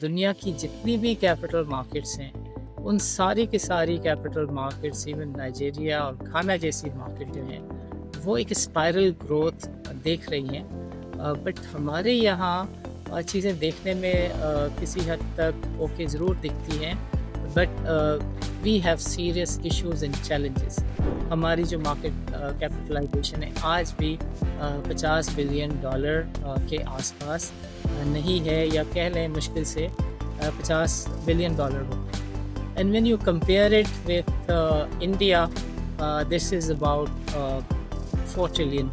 दुनिया की जितनी भी कैपिटल मार्केट्स हैं, उन सारी की सारी कैपिटल मार्केट्स इवन नाइजीरिया और घाना जैसी मार्केट जो हैं, वो एक स्पाइरल ग्रोथ देख रही हैं। बट हमारे यहाँ चीज़ें देखने में किसी हद तक ओके ज़रूर दिखती हैं, but we have serious issues and challenges. हमारी जो मार्केट कैपिटलाइजेशन है आज भी $50 बिलियन के आसपास नहीं है, या कह लें मुश्किल से $50 बिलियन होते हैं। And when you compare it with India, this is about 4 trillion,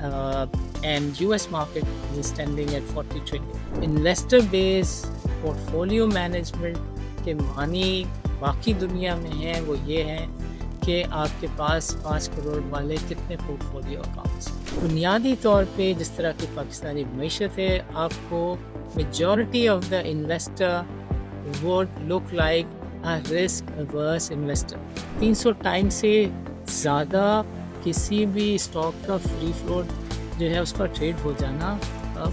uh, and US market is standing at 40 trillion. Investor base portfolio management के मानी बाकी दुनिया में हैं, वो ये हैं कि आपके पास 5 करोड़ वाले कितने पोर्टफोलियो अकाउंट्स। बुनियादी तौर पे जिस तरह की पाकिस्तानी मईशत है, आपको majority of the investor would look like a risk averse investor। 300 time से ज़्यादा किसी भी स्टॉक का फ्री फ्लोट जो है उसका ट्रेड हो जाना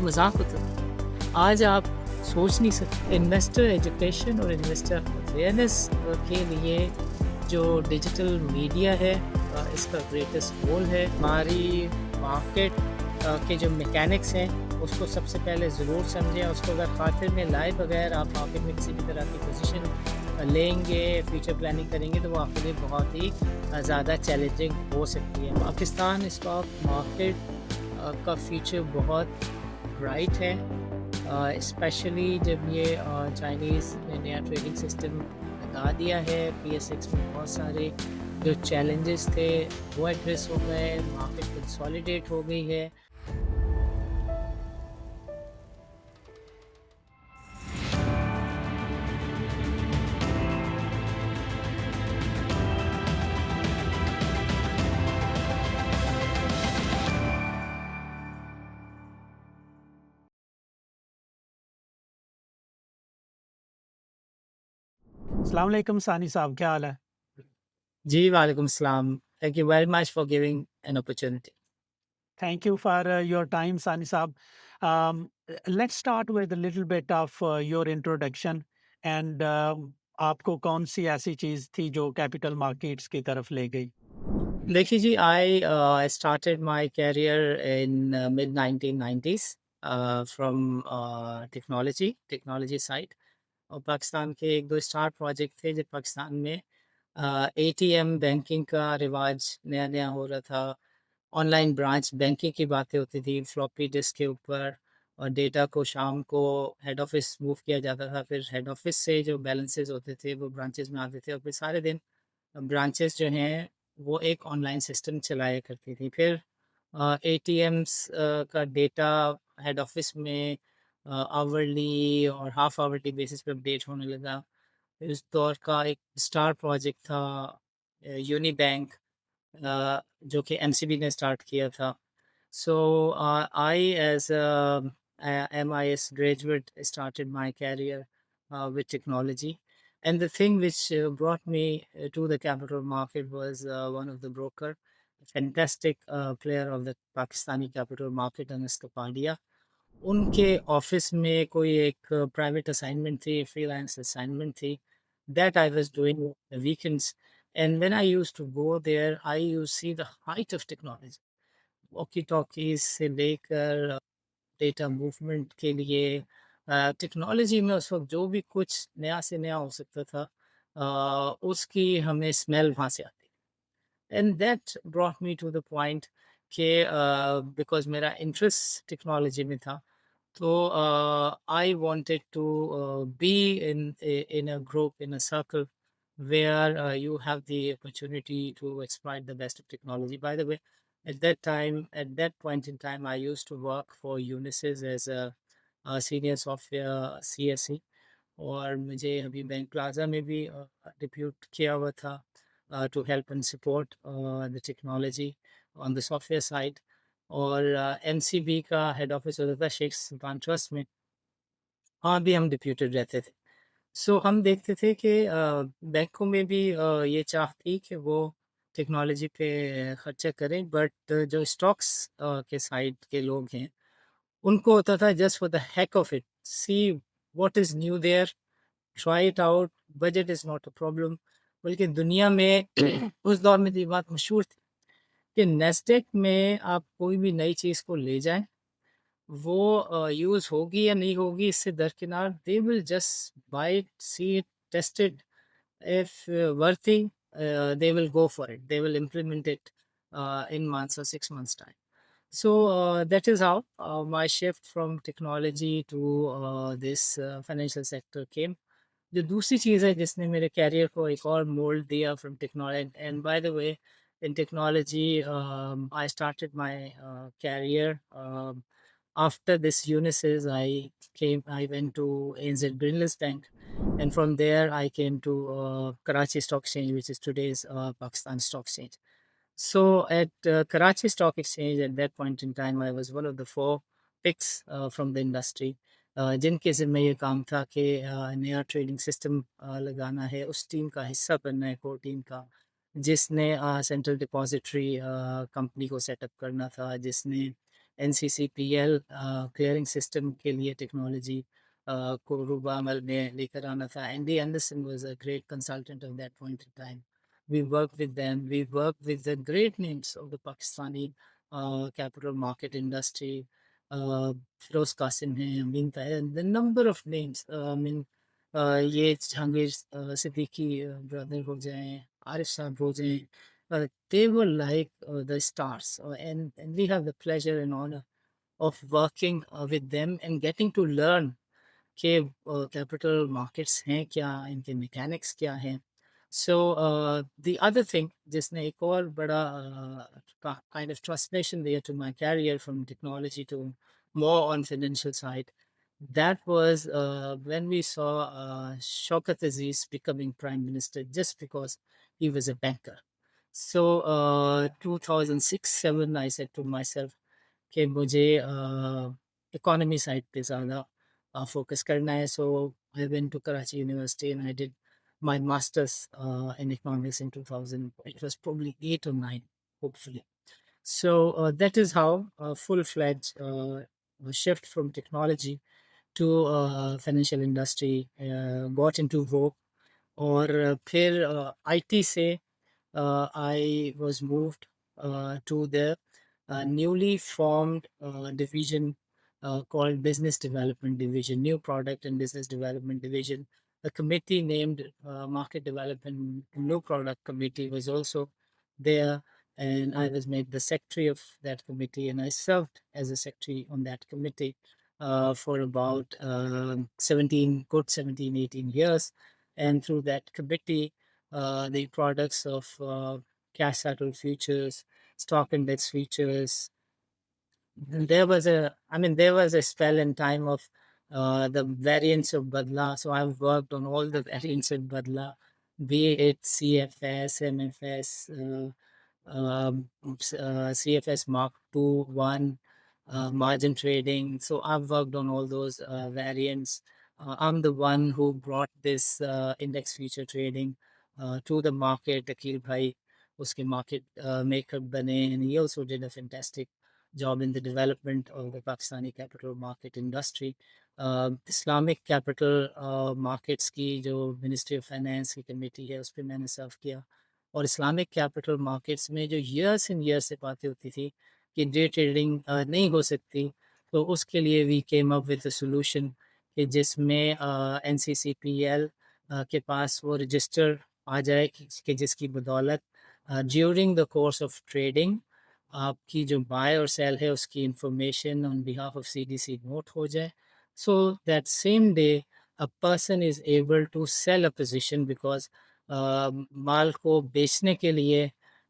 मजाक होता है। आज आप सोच नहीं सकते। इन्वेस्टर एजुकेशन और इन्वेस्टर अवेयरनेस के लिए जो डिजिटल मीडिया है इसका ग्रेटेस्ट रोल है। हमारी मार्केट के जो मैकेनिक्स हैं उसको सबसे पहले ज़रूर समझें। उसको अगर खातिर में लाए बगैर आप मार्केट में किसी भी तरह की पोजीशन लेंगे, फ्यूचर प्लानिंग करेंगे, तो वो आपके लिए बहुत ही ज़्यादा चैलेंजिंग हो सकती है। पाकिस्तान स्टॉक मार्केट का फ्यूचर बहुत ब्राइट है, स्पेशली जब ये चाइनीज़ ने नया ट्रेडिंग सिस्टम लगा दिया है। PSX में बहुत सारे जो चैलेंजेस थे वो एड्रेस हो गए, मार्केट कंसोलिडेट हो गई है। अस्सलाम वालेकुम सानी साहब, क्या हाल है? जी, वालेकुम सलाम। Thank you very much for giving an opportunity. Thank you for your time, Sani साहब. Let's start with a little bit of your introduction and आपको कौन सी ऐसी चीज़ थी जो कैपिटल मार्केट्स की तरफ ले गई? देखिए जी, I started my career in mid 1990s from technology side. और पाकिस्तान के एक दो स्टार प्रोजेक्ट थे जब पाकिस्तान में ATM बैंकिंग का रिवाज नया नया हो रहा था। ऑनलाइन ब्रांच बैंकिंग की बातें होती थी फ्लॉपी डिस्क के ऊपर, और डेटा को शाम को हेड ऑफिस मूव किया जाता था। फिर हेड ऑफिस से जो बैलेंसेस होते थे वो ब्रांचेस में आते थे, और फिर सारे दिन ब्रांचेस जो हैं वो एक ऑनलाइन सिस्टम चलाया करती थी। फिर ATMs का डेटा हेड ऑफिस में आवरली और हाफ आवरली बेसिस पे अपडेट होने लगा। इस दौर का एक स्टार प्रोजेक्ट था यूनी बैंक, जो कि MCB ने स्टार्ट किया था। So I, as a MIS graduate, started my career with technology. And the thing which brought me to the capital market was one of the broker, a fantastic player of the Pakistani capital market, Anas Kapadia. उनके office में कोई एक private assignment थी, freelance assignment थी, that I was doing weekends. And when I used to go there, I used see the height of technology, walkie talkies से लेकर data movement के लिए टेक्नोलॉजी में उस वक्त जो भी कुछ नया से नया हो सकता था, उसकी हमें स्मेल वहाँ से आती। And that brought me to the point कि बिकॉज मेरा इंटरेस्ट टेक्नोलॉजी में था, so I wanted to be in a group, in a circle where you have the opportunity to exploit the best of technology. By the way, at that point in time, I used to work for Unisys as a senior software CSE, और मुझे अभी bank plaza में भी depute किया हुआ था to help and support the technology on the software side। और MCB का हेड ऑफिस होता था शेख सुल्तान ट्रस्ट में, वहाँ भी हम डिप्यूटेड रहते थे। सो हम देखते थे कि बैंकों में भी ये चाह थी कि वो टेक्नोलॉजी पे खर्चा करें, बट जो स्टॉक्स के साइड के लोग हैं उनको होता था just for the heck of it, see what is new there, try it out, budget is not a problem. बल्कि दुनिया में उस दौर में तो ये बात मशहूर थी कि नेस्डेक में आप कोई भी नई चीज़ को ले जाएँ, वो यूज़ होगी या नहीं होगी इससे दरकिनार, they will just buy it, see it, taste it, if worthy, they will go for it, they will implement it in months or 6 months time. So that is how my shift from technology to this financial sector came. जो दूसरी चीज़ है जिसने मेरे career को एक और mould दिया from technology, and by the way in technology I started my career after this Unisys. I went to ANZ Greenlist Bank, and from there I came to Karachi Stock Exchange, which is today's Pakistan Stock Exchange. So at Karachi Stock Exchange, at that point in time, I was one of the four picks from the industry. जिनके ज़िम्मे ये काम था कि नया trading system लगाना है, उस team का हिस्सा बनना है, कोर टीम का, जिसने सेंट्रल डिपॉजिटरी कंपनी को सेटअप करना था, जिसने एनसीसीपीएल क्लियरिंग सिस्टम के लिए टेक्नोलॉजी को रूबा अमल में लेकर आना था. Andy Anderson was a great consultant of that point in time. We worked with them. We worked with the great names of the Pakistani capital market industry. Firoz Qasim hai, Amin Taher, the number of names. I mean, ये Jahangir Siddiqui brother हो जाएं, आरिफ साहब हो जाएं, they were like the stars. And we have the pleasure and honor of working with them and getting to learn कि capital markets हैं क्या, इनके मैकेनिक्स क्या हैं. सो द अदर थिंग जिसने एक और बड़ा काइंड ऑफ ट्रांसलेशन दिया to my career from technology to more on financial side, that was when we saw Shaukat Aziz becoming prime minister just because he was a banker. So 2006-7 I said to myself कि मुझे economy side पे ज़्यादा focus करना है. So I went to Karachi university and I did my master's in economics in 2000. It was probably 8 or 9, hopefully. So that is how full-fledged shift from technology to financial industry got into vogue. और फिर IT से I was moved to the newly formed division called Business Development Division, New Product and Business Development Division. A committee named Market Development New Product Committee was also there, and I was made the secretary of that committee, and I served as a secretary on that committee for about 17, 18 years. And through that committee, the products of cash settled futures, stock index futures. There was there was a spell in time of the variants of Badla. So I've worked on all the variants of Badla, be it CFS, MFS, CFS Mark 2, 1, margin trading. So I've worked on all those variants. I'm the one who brought this index future trading to the market. Akil Bhai, uske market maker bane, and he also did a fantastic job in the development of the Pakistani capital market industry. Islamic capital markets की जो ministry of finance की committee है उस पर मैंने सर्व किया. और Islamic capital markets में जो ईयर्स एंड ईयर्स से बातें होती थी कि डे ट्रेडिंग नहीं हो सकती, तो उसके लिए we came up with a solution कि जिसमें NCCPL के पास वो रजिस्टर आ जाए कि जिसकी बदौलत during the course of trading आपकी जो बाय और सेल है उसकी information on behalf of CDC note हो जाए. So that same day a person is able to sell a position because माल को बेचने के लिए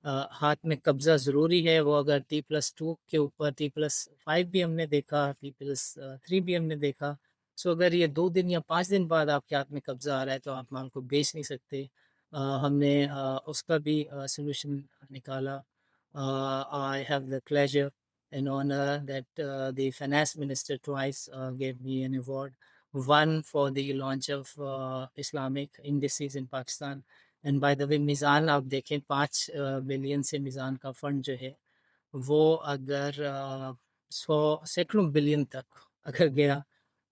हाथ में कब्जा ज़रूरी है. वो अगर T+2 के ऊपर T+5 भी हमने देखा, T+3 भी हमने देखा. सो अगर ये 2 दिन या 5 दिन बाद आपके हाथ में कब्जा आ रहा है तो आप माल को बेच नहीं सकते. हमने उसका भी सोल्यूशन निकाला. I have the pleasure and honor that the finance minister twice gave me an award. One for the launch of Islamic indices in Pakistan. And by the way, Mizan आप देखें 5 बिलियन से मिज़ान का fund जो है वो अगर 100 सैकड़ों billion तक अगर गया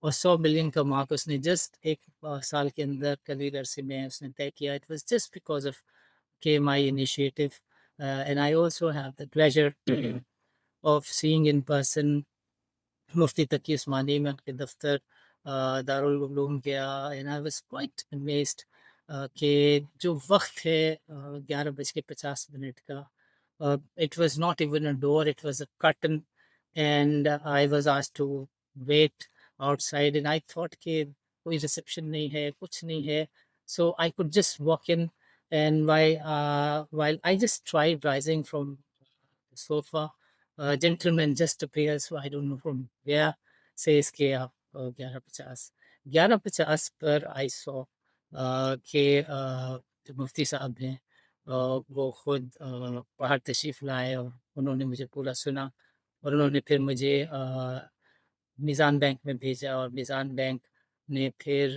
और 100 बिलियन का मार्क उसने जस्ट एक साल के अंदर करीब अरसे में उसने तय किया. It was just because of my initiative. And I also have the pleasure of seeing in person Mufti Taqi Usmani में उनके दफ्तर दारुल उलूम गया. And I was quite amazed कि जो वक्त है 11:50 का, it was not even a door, it was a curtain. And I was asked to wait outside and I thought कि कोई रिसेप्शन नहीं है, कुछ नहीं है. So I could just walk in. And while I just tried rising from the sofa, a gentleman just appears, so I don't know from where, says कि आप 11:50 पर आई सॉ कि जो मुफ्ती साहब हैं वो खुद बाहर तशरीफ़ लाए और उन्होंने मुझे पूरा सुना. और उन्होंने फिर मुझे मीज़ान बैंक में भेजा और मीज़ान बैंक ने फिर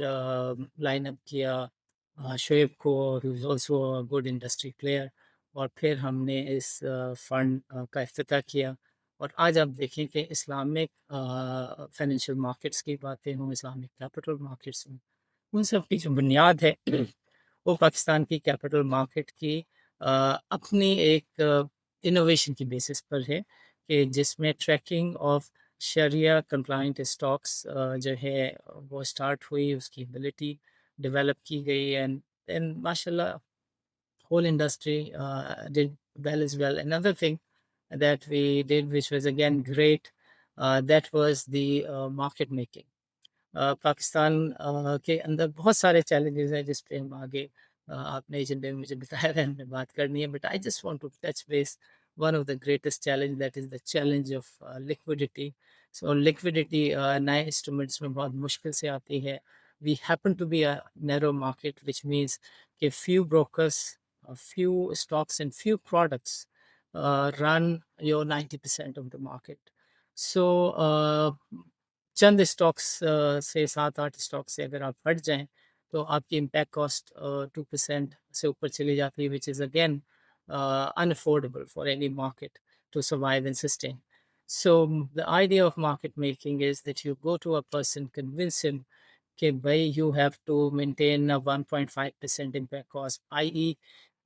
लाइन अप किया शोएब को, who is also a good industry player. और फिर हमने इस फंड का इफ्तिताह किया. और आज आप देखें कि इस्लामिक फाइनेंशियल मार्केट्स की बातें हों, इस्लामिक कैपिटल मार्केट्स हों, उन सब की जो बुनियाद है वो पाकिस्तान की कैपिटल मार्केट की अपनी एक इनोवेशन की बेसिस पर है कि जिसमें ट्रैकिंग ऑफ शरिया कंप्लाइंट स्टॉक्स जो है वो स्टार्ट हुई, उसकी एबिलिटी डेवलप की गई. एंड माशाल्लाह whole industry did well as well. Another thing that we did, which was again great, that was the market making. Pakistan के अंदर बहुत सारे चैलेंजेस हैं जिस पे हम आगे आपने एजेंडे में मुझे बताया था हमने बात करनी है. But I just want to touch base one of the greatest challenge, that is the challenge of liquidity. So liquidity नए इंस्ट्रूमेंट्स में बहुत मुश्किल से आती है. We happen to be a narrow market which means कि few brokers, a few stocks and few products run your 90% of the market. So Chand stocks से 7-8 stock से अगर आप हट जाएँ, तो आपकी इम्पैक्ट कॉस्ट 2% से ऊपर चली जाती है, which is again unaffordable for any market to survive and sustain. So the idea of market making is that you go to a person, convince him कि भाई you have to maintain a 1.5% impact cost, i.e.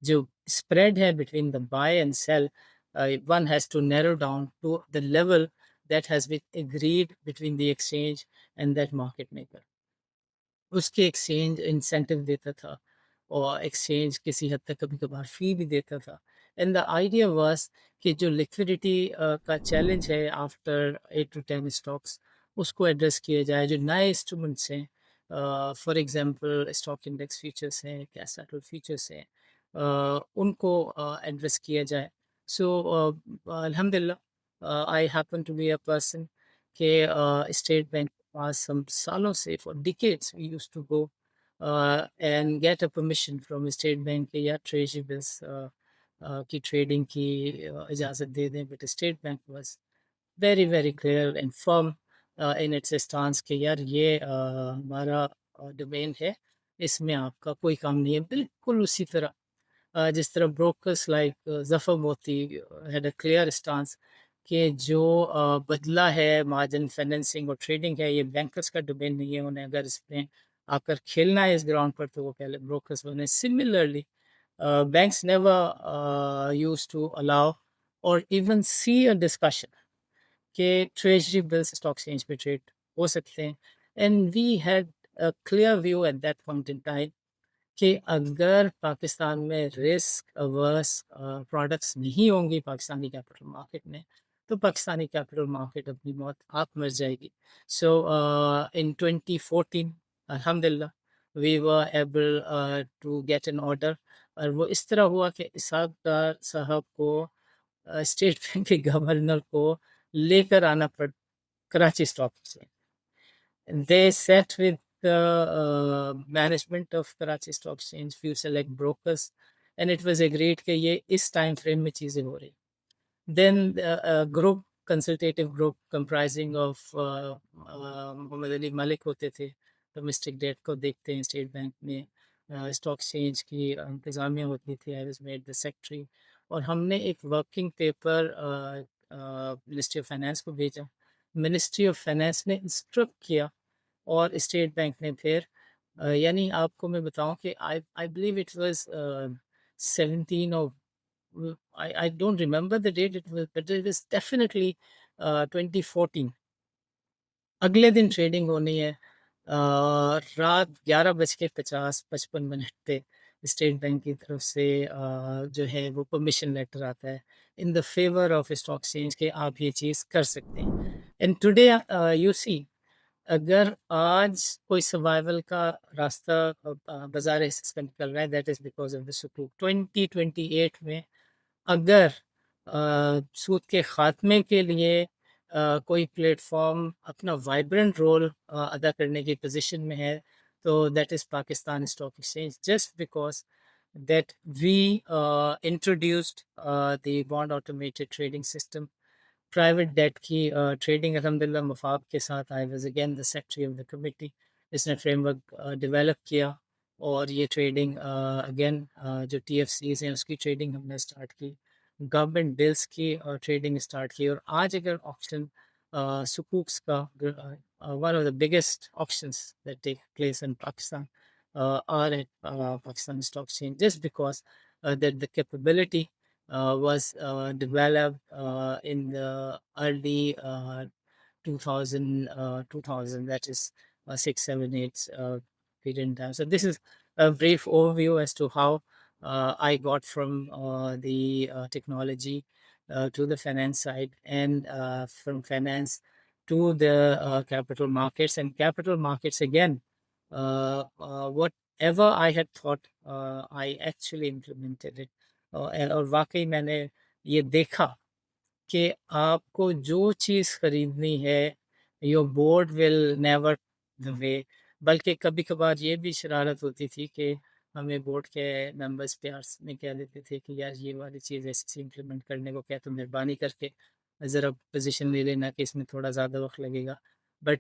जो spread है between the buy and sell, one has to narrow down to the level that has been agreed between the exchange and that market maker. उसके exchange incentive देता था और exchange किसी हद तक कभी-कभार फ़ी भी देता था. एंड द आइडिया वाज़ कि जो लिक्विडिटी का चैलेंज है आफ्टर 8 टू 10 स्टॉक्स, उसको एड्रेस किया जाए. जो नए इंस्ट्रूमेंट्स हैं, for example stock index futures हैं, कैश सेटल्ड फ्यूचर्स हैं, उनको एड्रेस किया जाए. सो अल्हम्दुलिल्लाह I happen to be a person के स्टेट बैंक के पास हम सालों से for decades we used to go and get a permission from state bank के या ट्रेजरी बिल्स की ट्रेडिंग की इजाज़त दे दें. But state bank was very very clear and firm in its stance कि यार ये हमारा डोमेन है, इसमें आपका कोई काम नहीं है. बिल्कुल उसी तरह जिस तरह ब्रोकर्स लाइक ज़फ़र मोती हैड अ क्लियर स्टांस कि जो बदला है मार्जिन फाइनेंसिंग और ट्रेडिंग है, ये बैंकर्स का डोमेन नहीं है. उन्हें अगर इसमें आकर खेलना है इस ग्राउंड पर तो वो पहले ब्रोकर्स बने. Similarly banks never used to allow or even see a discussion कि ट्रेजरी बिल्स स्टॉक एक्सचेंज पे ट्रेड हो सकते हैं. And we had a clear view at that point in time कि अगर पाकिस्तान में रिस्क अवर्स प्रोडक्ट्स नहीं होंगी पाकिस्तानी कैपिटल मार्केट में, तो पाकिस्तानी कैपिटल मार्केट अपनी मौत आप मर जाएगी. सो इन 2014 अल्हम्दुलिल्लाह we were able to get an order. और वो इस तरह हुआ कि इसहाक डार साहब को स्टेट बैंक के गवर्नर को लेकर आना पड़ Karachi stock exchange. They sat with the management of Karachi Stock Exchange, few select brokers, and it was agreed कि ये इस टाइम फ्रेम में चीज़ें हो रही. Then a group, consultative group comprising of Mohammad Ali Malik होते थे, डोमेस्टिक डेट को देखते हैं स्टेट बैंक में, स्टॉक एक्सचेंज की इंतज़ामिया होती थी. I was made the secretary. और हमने एक working paper ministry of finance को भेजा. मिनिस्ट्री ऑफ फाइनेंस ने इंस्ट्रक्ट किया और स्टेट बैंक ने फिर यानी आपको मैं बताऊँ कि आई आई बिलीव इट वाज़ 17 और I don't remember the date it was, but it was definitely 2014. अगले दिन ट्रेडिंग होनी है। रात 11:50-55 पे स्टेट बैंक की तरफ से जो है वो परमिशन लेटर आता है in the favour of stock exchange के आप ये चीज़ कर सकते हैं। एंड टुडे यू सी अगर आज कोई सर्वाइवल का रास्ता बाज़ार हिस्सा का निकल रहा है that is because of the सुकूक। 2028 में अगर सूद के ख़ात्मे के लिए कोई प्लेटफ़ॉर्म अपना वाइब्रेंट रोल अदा करने की पोज़ीशन में है, तो that is Pakistan stock exchange just because that we introduced the bond automated trading system, private debt की ट्रेडिंग अल्हम्दुलिल्लाह मफ़ाद के साथ I was again the secretary of the committee. इसने फ्रेमवर्क डेवलप किया और ये ट्रेडिंग अगेन जो टीएफसीज़ हैं उसकी ट्रेडिंग हमने स्टार्ट की, गवर्नमेंट बिल्स की ट्रेडिंग स्टार्ट की और आज अगर ऑप्शन सुकूक्स का one of the biggest options that take place in Pakistan are at Pakistan Stock Exchange just because that the capability was developed in the early 2000, 2000, that is 6, 7, 8 period in time. So this is a brief overview as to how I got from the technology to the finance side and from finance to the capital markets and capital markets again. Whatever I had thought, I actually implemented it. और वाक़ई मैंने ये देखा कि आपको जो चीज़ खरीदनी है, your board will never the way. बल्कि कभी-कभार ये भी शरारत होती थी कि हमें बोर्ड के मेंबर्स प्यार में कह देते थे कि यार ये वाली चीज़ ऐसे इम्प्लीमेंट करने को क्या, तो मेहरबानी करके ज़रा पोज़ीशन ले लेना कि इसमें थोड़ा ज़्यादा वक़्त लगेगा। बट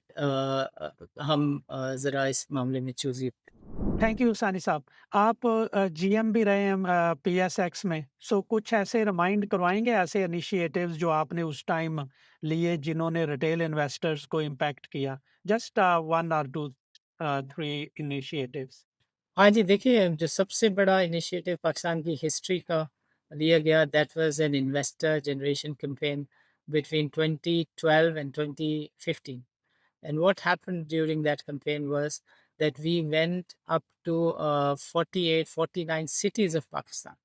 हम ज़रा इस मामले में चूज़ी। थैंक यू सानी साहब। आप जीएम भी रहे हैं पीएसएक्स में, सो कुछ ऐसे रिमाइंड करवाएंगे ऐसे इनिशिएटिव्स जो आपने उस टाइम लिए जिन्होंने रिटेल इन्वेस्टर्स को इम्पैक्ट किया? जस्ट 1 और 2 3 इनिशिएटिव्स। हाँ जी, देखिए जो सबसे बड़ा इनिशिएटिव पाकिस्तान की हिस्ट्री का लिया गया that was an investor generation campaign between 2012 and 2015. And what happened during that campaign was that we went up to 48, 49 cities of Pakistan.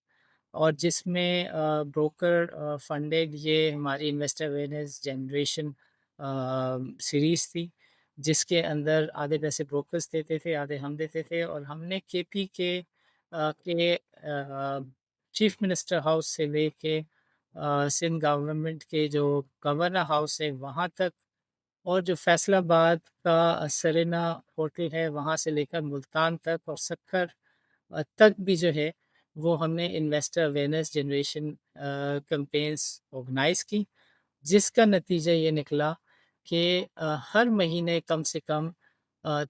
और जिसमें ब्रोकर फंडेड ये हमारी इन्वेस्टर अवेयरनेस जनरेशन सीरीज़ थी, जिसके अंदर आधे पैसे ब्रोकर्स देते थे, आधे हम देते थे और हमने केपी के चीफ मिनिस्टर हाउस से लेके सिंध गवर्नमेंट के जो गवर्नर हाउस है वहाँ तक और जो फैसलाबाद का सरेना होटल है वहाँ से लेकर मुल्तान तक और सक्कर तक भी जो है वो हमने investor awareness generation campaigns organise की, जिसका नतीजा ये निकला कि हर महीने कम से कम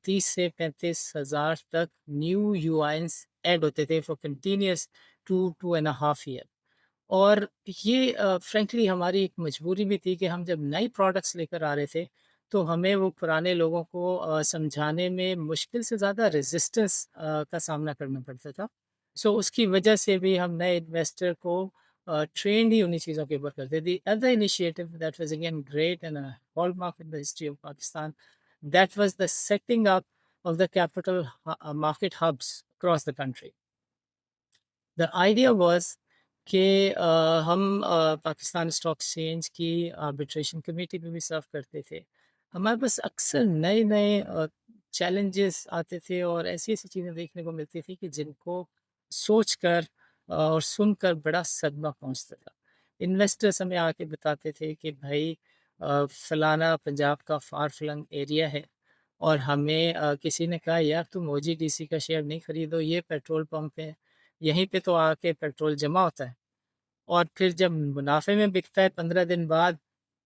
30 से 35 हज़ार तक न्यू यूआईन्स ऐड होते थे for continuous 2 and a half year. और ये फ्रैंकली हमारी एक मजबूरी भी थी कि हम जब नई प्रोडक्ट्स लेकर आ रहे थे, तो हमें वो पुराने लोगों को समझाने में मुश्किल से ज़्यादा रेजिस्टेंस का सामना करना पड़ता था। सो उसकी वजह से भी हम नए इन्वेस्टर को ट्रेंड ही उन्हीं चीज़ों के ऊपर करते थे। The other initiative that was again great and a hallmark in the history of Pakistan, that was the setting up of the capital market hubs across the country. The idea was कि हम Pakistan stock exchange की arbitration committee में भी सर्व करते थे। हमारे पास अक्सर नए-नए चैलेंजेस आते थे और ऐसी-ऐसी चीज़ें देखने को मिलती थी कि जिनको सोचकर और सुनकर बड़ा सदमा पहुँचता था। इन्वेस्टर्स हमें आके बताते थे कि भाई फलाना पंजाब का फार फ्लंग एरिया है और हमें किसी ने कहा यार तुम ओजीडीसी का शेयर नहीं खरीदो, ये पेट्रोल पंप है, यहीं पे तो आके पेट्रोल जमा होता है। और फिर जब मुनाफ़े में बिकता है 15 दिन बाद,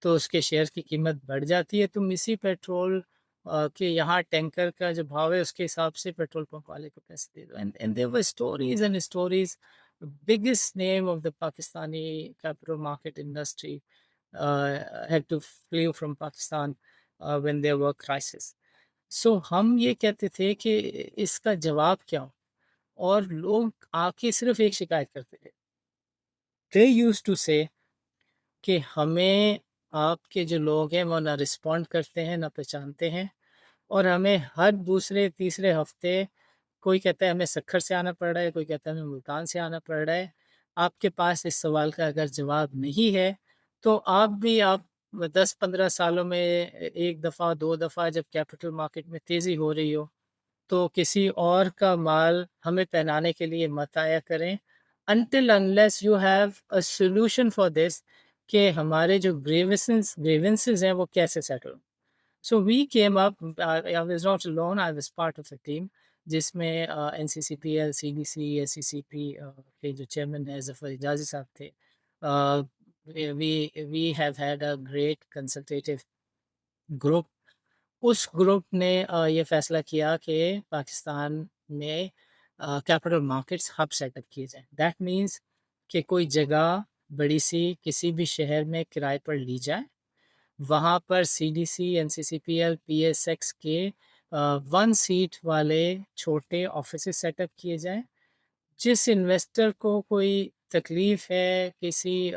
तो उसके शेयर की कीमत बढ़ जाती है। तुम इसी पेट्रोल के यहाँ टैंकर का जो भाव है उसके हिसाब से पेट्रोल पंप वाले को पैसे दे दो। And there were stories and stories. Biggest name of the Pakistani capital market industry had to flee from Pakistan when there were crisis. सो हम ये कहते थे कि इसका जवाब क्या हो? और लोग आके सिर्फ़ एक शिकायत करते थे। दे यूज्ड टू से कि हमें आपके जो लोग हैं वो ना रिस्पॉन्ड करते हैं, ना पहचानते हैं और हमें हर दूसरे तीसरे हफ़्ते कोई कहता है हमें सक्खर से आना पड़ रहा है, कोई कहता है हमें मुल्तान से आना पड़ रहा है। आपके पास इस सवाल का अगर जवाब नहीं है, तो आप 10-15 सालों में 1 दफ़ा, 2 दफ़ा जब कैपिटल मार्केट में तेज़ी हो रही हो, तो किसी और का माल हमें पहनाने के लिए मत आया करें। Until unless you have a solution for this कि हमारे जो ग्रीवेंसेस हैं वो कैसे सेटल हों। So we came up, I was not alone, I was part of a team जिसमें NCCPL, CDC, SCCP के जो चेयरमैन हैं ज़फ़र हिजाज़ी साहब थे। We have had a great consultative group। उस ग्रुप ने ये फ़ैसला किया कि पाकिस्तान में कैपिटल मार्केट्स हब सेटअप किए जाएँ। दैट मीन्स कि कोई जगह बड़ी-सी किसी भी शहर में किराए पर ली जाए, वहाँ पर सीडीसी, एनसीसीपीएल, पीएसएक्स के 1 सीट वाले छोटे ऑफ़िसेज़ सेटअप किए जाएँ। जिस इन्वेस्टर को कोई तकलीफ़ है, किसी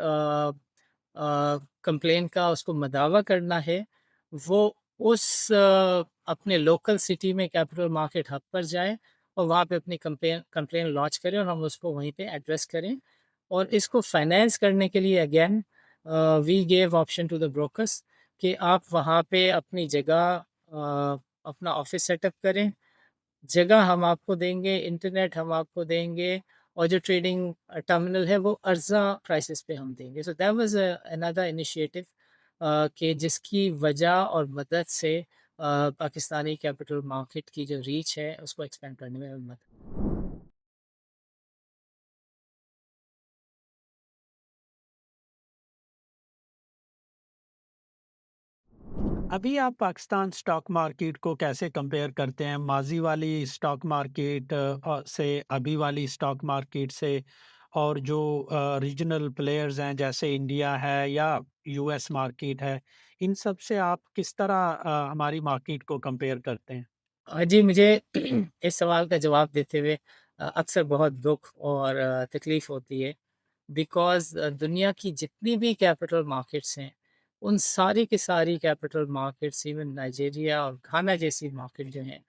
कंप्लेन का उसको मदावा करना है, वो उस अपने लोकल सिटी में कैपिटल मार्केट हब पर जाए और वहाँ पे अपनी कंप्लेन कंप्लेन लॉन्च करें और हम उसको वहीं पे एड्रेस करें। और इसको फाइनेंस करने के लिए again we gave option to the brokers कि आप वहाँ पे अपनी जगह अपना ऑफ़िस सेटअप करें। जगह हम आपको देंगे, इंटरनेट हम आपको देंगे और जो ट्रेडिंग टर्मिनल है वो अर्ज़ा प्राइसेस पे हम देंगे। सो दैट वाज़ अनदर इनिशिएटिव कि जिसकी वजह और मदद से पाकिस्तानी कैपिटल मार्केट की जो रीच है उसको एक्सपेंड करने में मदद। अभी आप पाकिस्तान स्टॉक मार्केट को कैसे कंपेयर करते हैं माजी वाली स्टॉक मार्केट से अभी वाली स्टॉक मार्केट से और जो रीजनल प्लेयर्स हैं जैसे इंडिया है या यूएस मार्केट है इन सब से आप किस तरह हमारी मार्केट को कंपेयर करते हैं? जी, मुझे इस सवाल का जवाब देते हुए अक्सर बहुत दुःख और तकलीफ़ होती है। बिकॉज़ दुनिया की जितनी भी कैपिटल मार्केट्स हैं, उन सारी की सारी कैपिटल मार्केट्स इवन नाइजीरिया और घाना जैसी मार्केट जो हैं,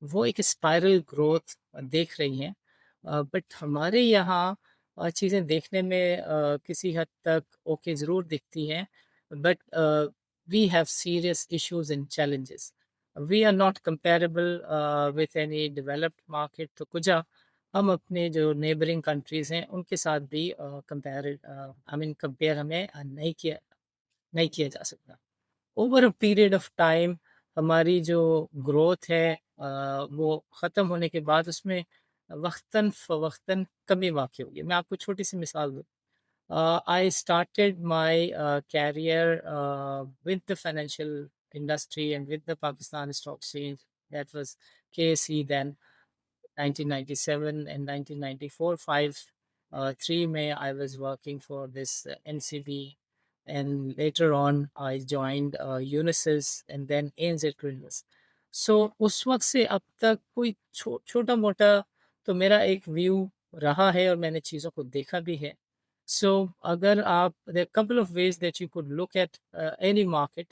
वो एक स्पाइरल ग्रोथ देख रही हैं। बट हमारे यहाँ चीज़ें देखने में किसी हद तक ओके ज़रूर दिखती हैं, but we have serious issues and challenges. We are not comparable with any developed market तो कुछ हम अपने जो नेबरिंग कंट्रीज़ हैं उनके साथ भी कंपेयर हमें नहीं किया जा सकता। Over a period of time हमारी जो ग्रोथ है वो ख़त्म होने के बाद उसमें वक़्तन फ़वक़्तन कमी वाक़ई होगी। मैं आपको छोटी-सी मिसाल दूँ। I started my career with the financial industry and with the Pakistan Stock Exchange. That was KSE then, 1997 and 1994. 3 May, I was working for this NCB, and later on, I joined Unisys and then ANZ Crino's. So उस वक़्त से अब तक कोई छोटा-मोटा तो मेरा एक व्यू रहा है और मैंने चीज़ों को देखा भी है। So अगर आप there are couple of ways that you could look at any market।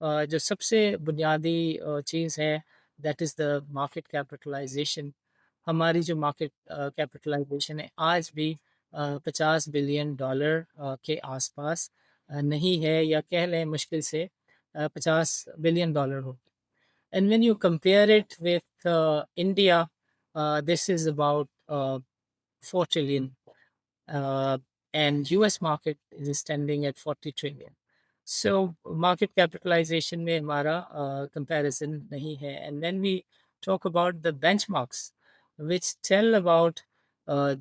जो सबसे बुनियादी चीज़ है that is the market capitalization। हमारी जो मार्केट कैपिटलाइजेशन है आज भी $50 बिलियन के आसपास नहीं है या कह लें मुश्किल से $50 बिलियन हो। And when you compare it with India, this is about 4 trillion, uh, and US market is standing at 40 trillion. So market capitalization में हमारा comparison नहीं है. And then we talk about the benchmarks which tell about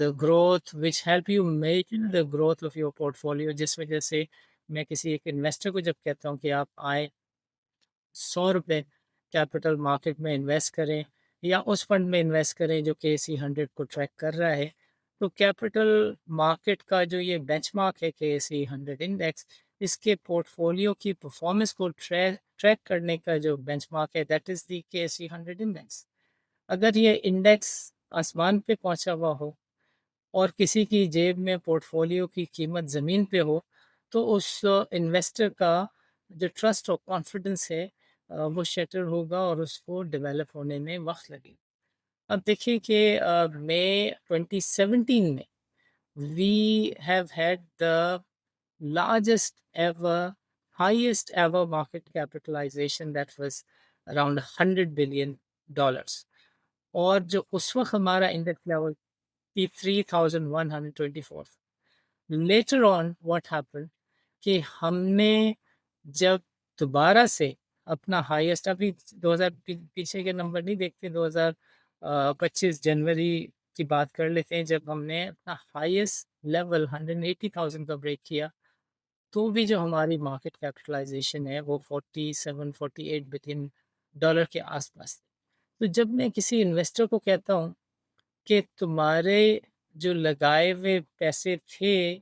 the growth, which help you measure the growth of your portfolio। जिस वजह से मैं किसी एक इन्वेस्टर को जब कहता हूँ कि आप आए ₹100 कैपिटल मार्केट में इन्वेस्ट करें या उस फंड में इन्वेस्ट करें जो केएसई 100 को ट्रैक कर रहा है। तो कैपिटल मार्केट का जो ये बेंचमार्क है केएसई 100 इंडेक्स, اس کے پورٹفولیو کی پرفارمنس کو ٹریک کرنے کا جو بینچ مارک ہے that is the KSE 100 index. اگر یہ انڈیکس آسمان پہ پہنچا ہوا ہو اور کسی کی جیب میں پورٹفولیو کی قیمت زمین پہ ہو تو اس انویسٹر کا جو ٹرسٹ اور کانفیڈنس ہے وہ شیٹر ہوگا اور اس کو ڈیولپ ہونے میں وقت لگے. اب دیکھیے کہ مئی 2017 میں we have had the largest ever, highest ever market capitalization that was around $100 billion. اور جو اس وقت ہمارا انڈیکس لیول تھی 3124. لیٹر آن واٹ ہیپن کہ ہم نے جب دوبارہ سے اپنا ہائیسٹ ابھی 2000 پیچھے کے نمبر نہیں دیکھتے 2025 جنوری کی بات کر لیتے ہیں جب ہم نے اپنا ہائیسٹ لیول 180,000 کا بریک کیا تو بھی جو ہماری مارکیٹ کیپٹلائزیشن ہے وہ 47-48 بلین ڈالر کے آس پاس تھی. تو جب میں کسی انویسٹر کو کہتا ہوں کہ تمہارے جو لگائے ہوئے پیسے تھے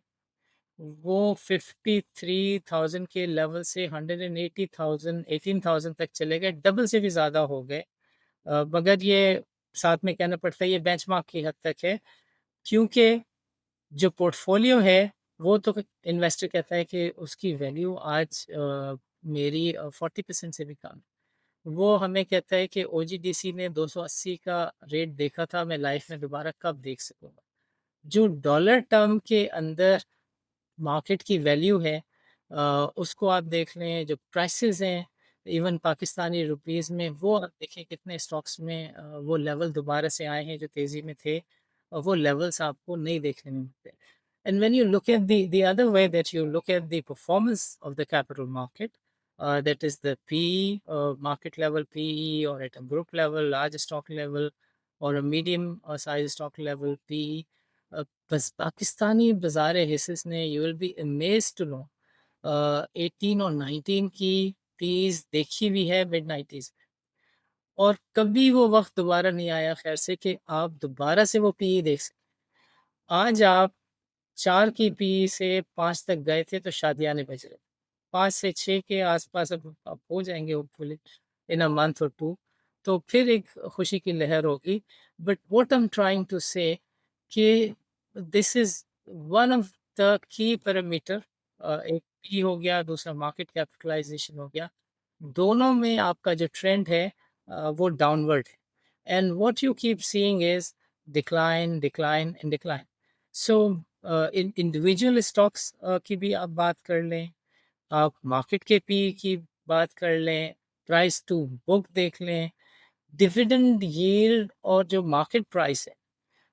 وہ 53,000 کے لیول سے 180,000 18,000 تک چلے گئے، ڈبل سے بھی زیادہ ہو گئے. مگر یہ ساتھ میں کہنا پڑتا ہے یہ بینچ مارک کی حد تک ہے کیونکہ جو پورٹ فولیو ہے وہ تو انویسٹر کہتا ہے کہ اس کی ویلیو آج میری 40% سے بھی کم ہے. وہ ہمیں کہتا ہے کہ او جی ڈی سی نے 280 کا ریٹ دیکھا تھا، میں لائف میں دوبارہ کب دیکھ سکوں گا. جو ڈالر ٹرم کے اندر مارکیٹ کی ویلیو ہے اس کو آپ دیکھ لیں، جو پرائسز ہیں ایون پاکستانی روپیز میں وہ آپ دیکھیں کتنے اسٹاکس میں وہ لیول دوبارہ سے آئے ہیں جو تیزی میں تھے، اور وہ لیولس آپ کو نہیں دیکھنے میں ملتے. And when you look at the other way that you look at the performance of the capital market, that is the PE, market level PE, or at a group level, large stock level, or a medium size stock level PE, بس پاکستانی بازار حصص نے you will be amazed to know 18 اور 19 کی Ps دیکھی بھی ہے mid 90s، اور کبھی وہ وقت دوبارہ نہیں آیا خیر سے کہ آپ دوبارہ سے وہ پی دیکھ سکیں. آج آپ 4 کی پی سے 5 تک گئے تھے تو شادیاں نہیں بج رہے، 5 سے 6 کے آس پاس اب آپ ہو جائیں گے ہوپفلی ان اے منتھ اور 2، تو پھر ایک خوشی کی لہر ہوگی. But what I'm trying to say کہ دس از ون آف دا کی پیرامیٹر، ایک پی ہو گیا، دوسرا مارکیٹ کیپٹلائزیشن ہو گیا، دونوں میں آپ کا جو ٹرینڈ ہے وہ ڈاؤن ورڈ ہے. And what you keep seeing is decline decline and decline. So individual stocks کی بھی آپ بات کر لیں، آپ مارکیٹ کے پی کی بات کر لیں، پرائس ٹو بک دیکھ لیں، ڈیویڈنڈ ییلڈ اور جو مارکیٹ پرائس ہے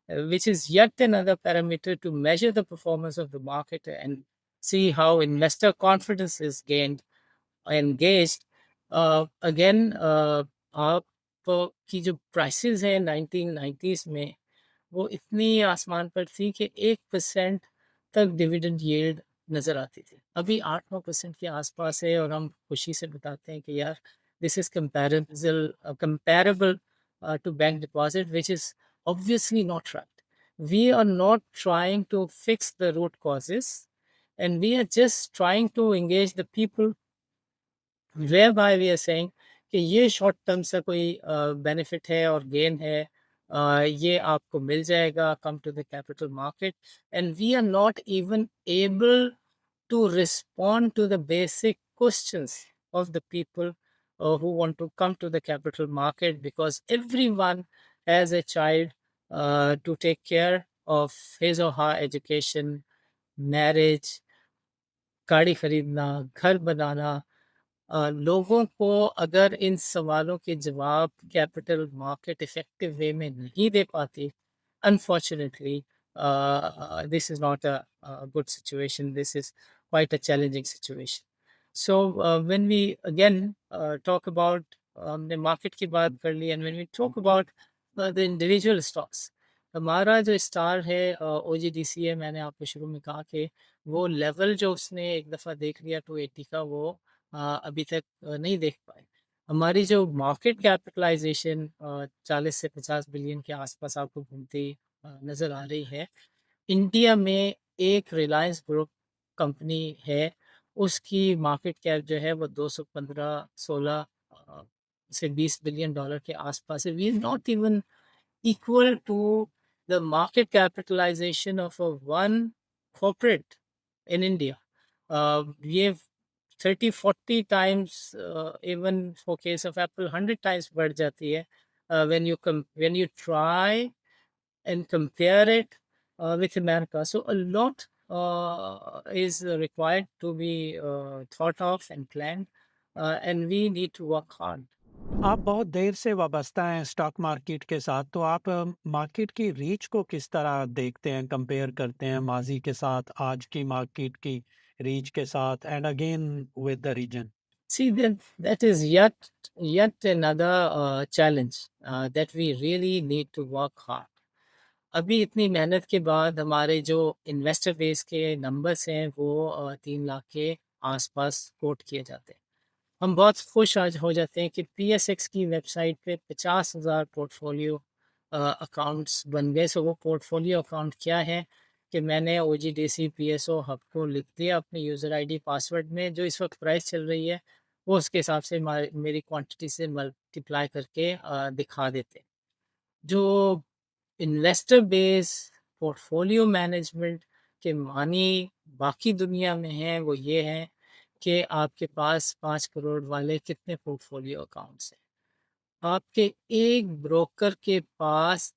which is yet another parameter to measure the performance of the market and see how investor confidence is gained engaged. Again آپ کی جو پرائسز ہیں 1990s میں وہ اتنی آسمان پر تھی کہ 1% تک ڈیویڈنڈ ییلڈ نظر آتی تھی. ابھی 8-9% کے آس پاس ہے اور ہم خوشی سے بتاتے ہیں کہ یار this is comparable to bank deposit which is obviously not right. We are not trying to fix the root causes, and we are just trying to engage the people whereby we are saying کہ یہ short term سے کوئی benefit ہے اور gain ہے، یہ آپ کو مل جائے گا، come to the capital market. And we are not even able to respond to the basic questions of the people who want to come to the capital market because everyone has a child to take care of his or her education, marriage, گاڑی خریدنا، گھر بنانا. لوگوں کو اگر ان سوالوں کے جواب capital market effective way میں نہیں دے پاتی، unfortunately this is not a good situation, this is quite a challenging situation. So when we again talk about ہم نے مارکیٹ کی بات کر لی and when we talk about the individual stocks، ہمارا جو اسٹار ہے او جی ڈی سی ہے. میں نے آپ کو شروع میں کہا کہ وہ لیول جو اس نے ایک دفعہ دیکھ لیا 280 کا وہ ابھی تک نہیں دیکھ پائے. ہماری جو مارکیٹ کیپٹلائزیشن 40 سے 50 بلین کے آس پاس آپ کو گھومتی نظر آ رہی ہے. انڈیا میں ایک ریلائنس گروپ کمپنی ہے उसकी मार्केट कैप जो है वो 215-16 से $20 बिलियन के आसपास है। We are not even equal to the market capitalization of a one corporate in India. We have 30, 40 times, even for case of Apple, 100 times बढ़ जाती है when you try and compare it with America. So a lot is required to be thought of and planned, and we need to work hard. आप बहुत देर से वाबस्ता हैं stock market के साथ, तो आप मार्केट की रीच को किस तरह देखते हैं, कंपेयर करते हैं माज़ी के साथ, आज की मार्केट की रीच के साथ and again with the reason? See, that is yet another challenge that we really need to work hard. अभी इतनी मेहनत के बाद हमारे जो इन्वेस्टर बेस के नंबर्स हैं वो 3 लाख के आसपास कोट किए जाते हैं। हम बहुत खुश आज हो जाते हैं कि पीएसएक्स की वेबसाइट पे 50,000 पोर्टफोलियो अकाउंट्स बन गए। सो वो पोर्टफोलियो अकाउंट क्या है कि मैंने ओजीडीसी पीएसओ हब को लिख दिया अपने यूज़र आईडी पासवर्ड में, जो इस वक्त प्राइस चल रही है वो उसके हिसाब से मेरी क्वांटिटी से मल्टीप्लाई करके दिखा देते हैं। जो इन्वेस्टर बेस पोर्टफोलियो मैनेजमेंट के मानी बाकी दुनिया में हैं वो ये हैं कि आपके पास 5 करोड़ वाले कितने पोर्टफोलियो अकाउंट्स हैं, आपके एक ब्रोकर के पास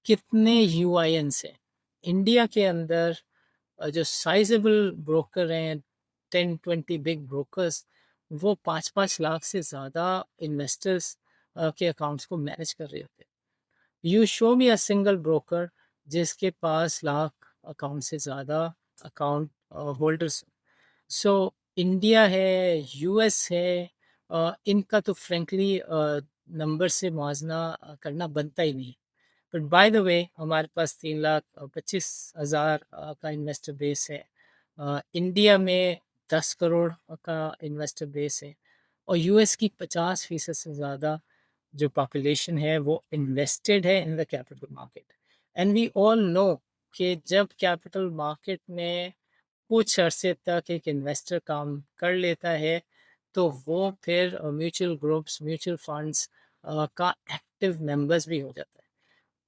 कितने यूआईएन्स हैं। इंडिया के अंदर जो साइजेबल ब्रोकर हैं 10-20 बिग ब्रोकर्स, वो 5-5 लाख से ज़्यादा इन्वेस्टर्स के अकाउंट्स को मैनेज कर रहे होते हैं। You show me a single broker जिसके पास लाख अकाउंट से ज़्यादा अकाउंट होल्डर्स। सो इंडिया है, यूएस है, इनका तो फ्रैंकली नंबर से मुआवजा करना बनता ही नहीं। बट बाय द वे हमारे पास 3,25,000 का इन्वेस्टर बेस है। इंडिया में 10 करोड़ का इन्वेस्टर बेस है और यूएस की 50% से ज़्यादा जो पॉपुलेशन है वो इन्वेस्टेड है in the capital market. And we all know कि जब कैपिटल मार्केट में कुछ अरसे तक एक इन्वेस्टर काम कर लेता है तो वो फिर म्यूचुअल ग्रुप्स, म्यूचुअल फंड्स का एक्टिव मेंबर्स भी हो जाता है।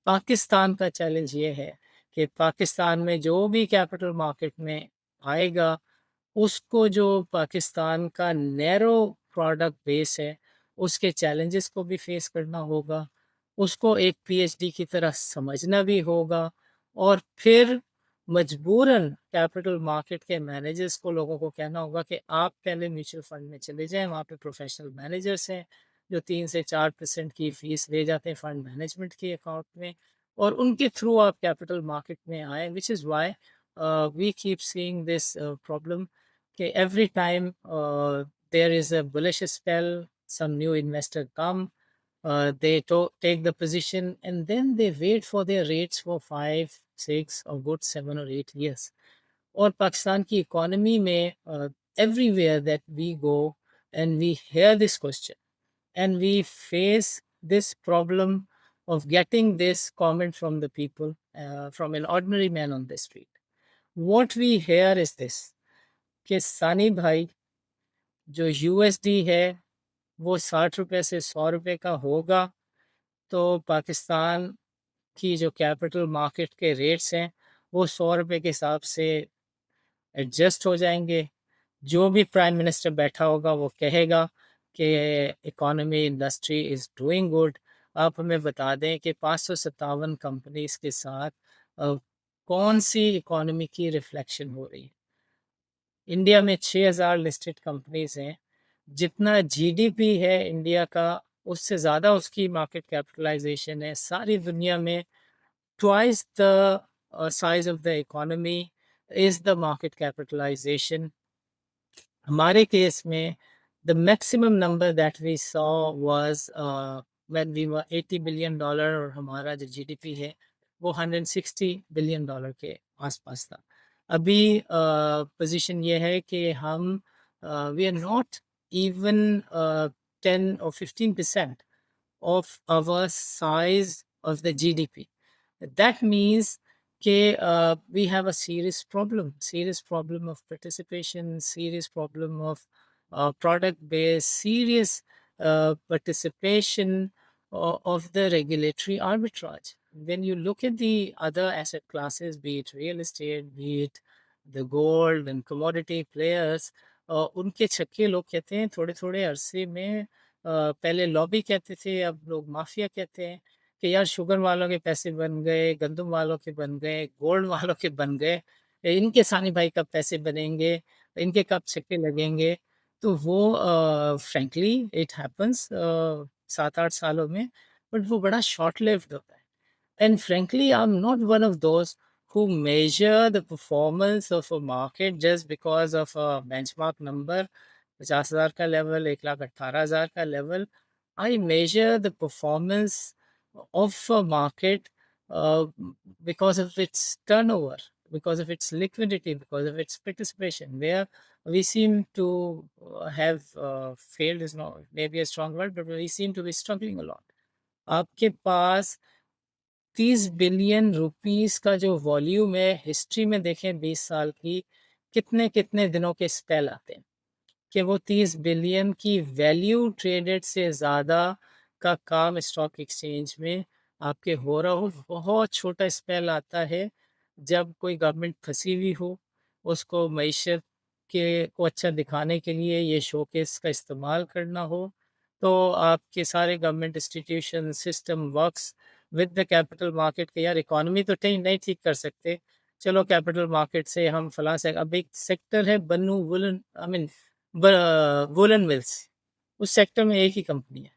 पाकिस्तान का चैलेंज ये है कि पाकिस्तान में जो भी कैपिटल मार्केट में आएगा, उसको जो पाकिस्तान का नैरो प्रोडक्ट बेस है, उसके चैलेंजेस को भी फेस करना होगा। उसको एक पीएचडी की तरह समझना भी होगा और फिर मजबूरन कैपिटल मार्केट के मैनेजर्स को लोगों को कहना होगा कि आप पहले म्यूचुअल फंड में चले जाएँ, वहाँ पे प्रोफेशनल मैनेजर्स हैं, जो 3 से 4% की फ़ीस ले जाते हैं फंड मैनेजमेंट के अकाउंट में और उनके थ्रू आप कैपिटल मार्केट में आएँ, which is why we keep seeing this problem. Okay, every time there is a bullish spell, some new investor come, they take the position and then they wait for their rates for 5, 6 or good 7 or 8 years. और पाकिस्तान की economy में everywhere that we go and we hear this question and we face this problem of getting this comment from the people, from an ordinary man on the street. What we hear is this कि सानी भाई जो USD है वो 60 रुपए से 100 रुपए का होगा तो पाकिस्तान की जो कैपिटल मार्केट के रेट्स हैं वो 100 रुपए के हिसाब से एडजस्ट हो जाएंगे। जो भी प्राइम मिनिस्टर बैठा होगा वो कहेगा कि economy industry is doing good. आप हमें बता दें कि 557 कंपनीज के साथ कौन सी इकोनॉमी की रिफ्लेक्शन हो रही है। इंडिया में 6,000 लिस्टेड कंपनीज हैं। जितना जीडीपी है इंडिया का उससे ज़्यादा उसकी मार्केट कैपिटलाइजेशन है। सारी दुनिया में twice the size of the economy is the market capitalization. हमारे केस में the maximum number that we saw was when we were $80 billion और हमारा जो जीडीपी है वो $160 बिलियन के आसपास था। अभी पोजीशन ये है कि हम we are not even 10 or 15% of our size of the GDP. That means कि we have a serious problem of participation, serious problem of product base, serious participation of the regulatory arbitrage. When you look at the other asset classes, be it real estate, be it the gold and commodity players, उनके छक्के लोग कहते हैं थोड़े थोड़े अरसे में, पहले लॉबी कहते थे, अब लोग माफिया कहते हैं कि यार शुगर वालों के पैसे बन गए, गंदम वालों के बन गए, गोल्ड वालों के बन गए, इनके सानी भाई कब पैसे बनेंगे, इनके कब छक्के लगेंगे। तो वो फ्रैंकली इट हैपेंस 7-8 सालों में, बट वो बड़ा शॉर्ट लिव्ड होता है। And frankly, I'm not one of those who measure the performance of a market just because of a benchmark number, 50,000 का लेवल, 1,18,000 का level. I measure the performance of a market uh, because of its turnover, because of its liquidity, because of its participation, where we seem to have failed is not maybe a strong word, but we seem to be struggling a lot. आपके पास 30 billion rupees का जो volume है, history में देखें 20 साल की, कितने-कितने दिनों के स्पेल आते हैं कि वो 30 बिलियन की वैल्यू ट्रेडेड से ज़्यादा का काम स्टॉक एक्सचेंज में आपके हो रहा हो। बहुत छोटा स्पेल आता है जब कोई गवर्नमेंट फँसी हुई हो, उसको मईशत के को अच्छा दिखाने के लिए ये शोकेस का इस्तेमाल करना हो, तो आपके सारे government institution system works with the capital market के यार इकोनॉमी तो नहीं ठीक कर सकते, चलो कैपिटल मार्केट से हम फलां से अब एक सेक्टर है Bannu woollen I mean woollen mills, उस सेक्टर में एक ही कंपनी है।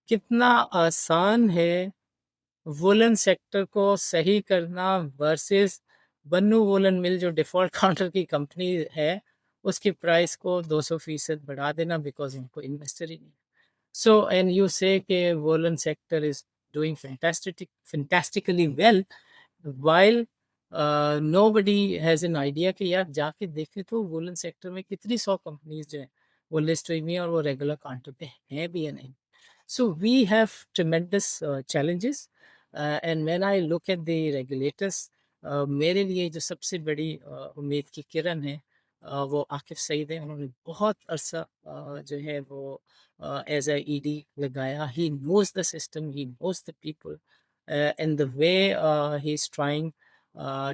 कितना आसान है वुलन सेक्टर को सही करना वर्सेस बन्नू वुलन मिल जो डिफ़ॉल्ट काउंटर की कंपनी है, उसकी प्राइस को 200% बढ़ा देना बिकॉज़ उनको इन्वेस्टर ही नहीं। So, and you say कि woolen sector is doing fantastically well, while nobody has an idea कि यार जाके देखें तो वुलन सेक्टर में कितनी 100 कंपनीज जो हैं वो लिस्ट हुई हुई हैं और वो रेगुलर काउंटर पे हैं भी या नहीं। So we have tremendous challenges, and when I look at the regulators, मेरे लिए जो सबसे बड़ी उम्मीद की किरण है वो आकिब सईद हैं। उन्होंने बहुत अरसा जो है वो एज ए ईडी लगाया। He knows the system, he knows the people, and the way he is trying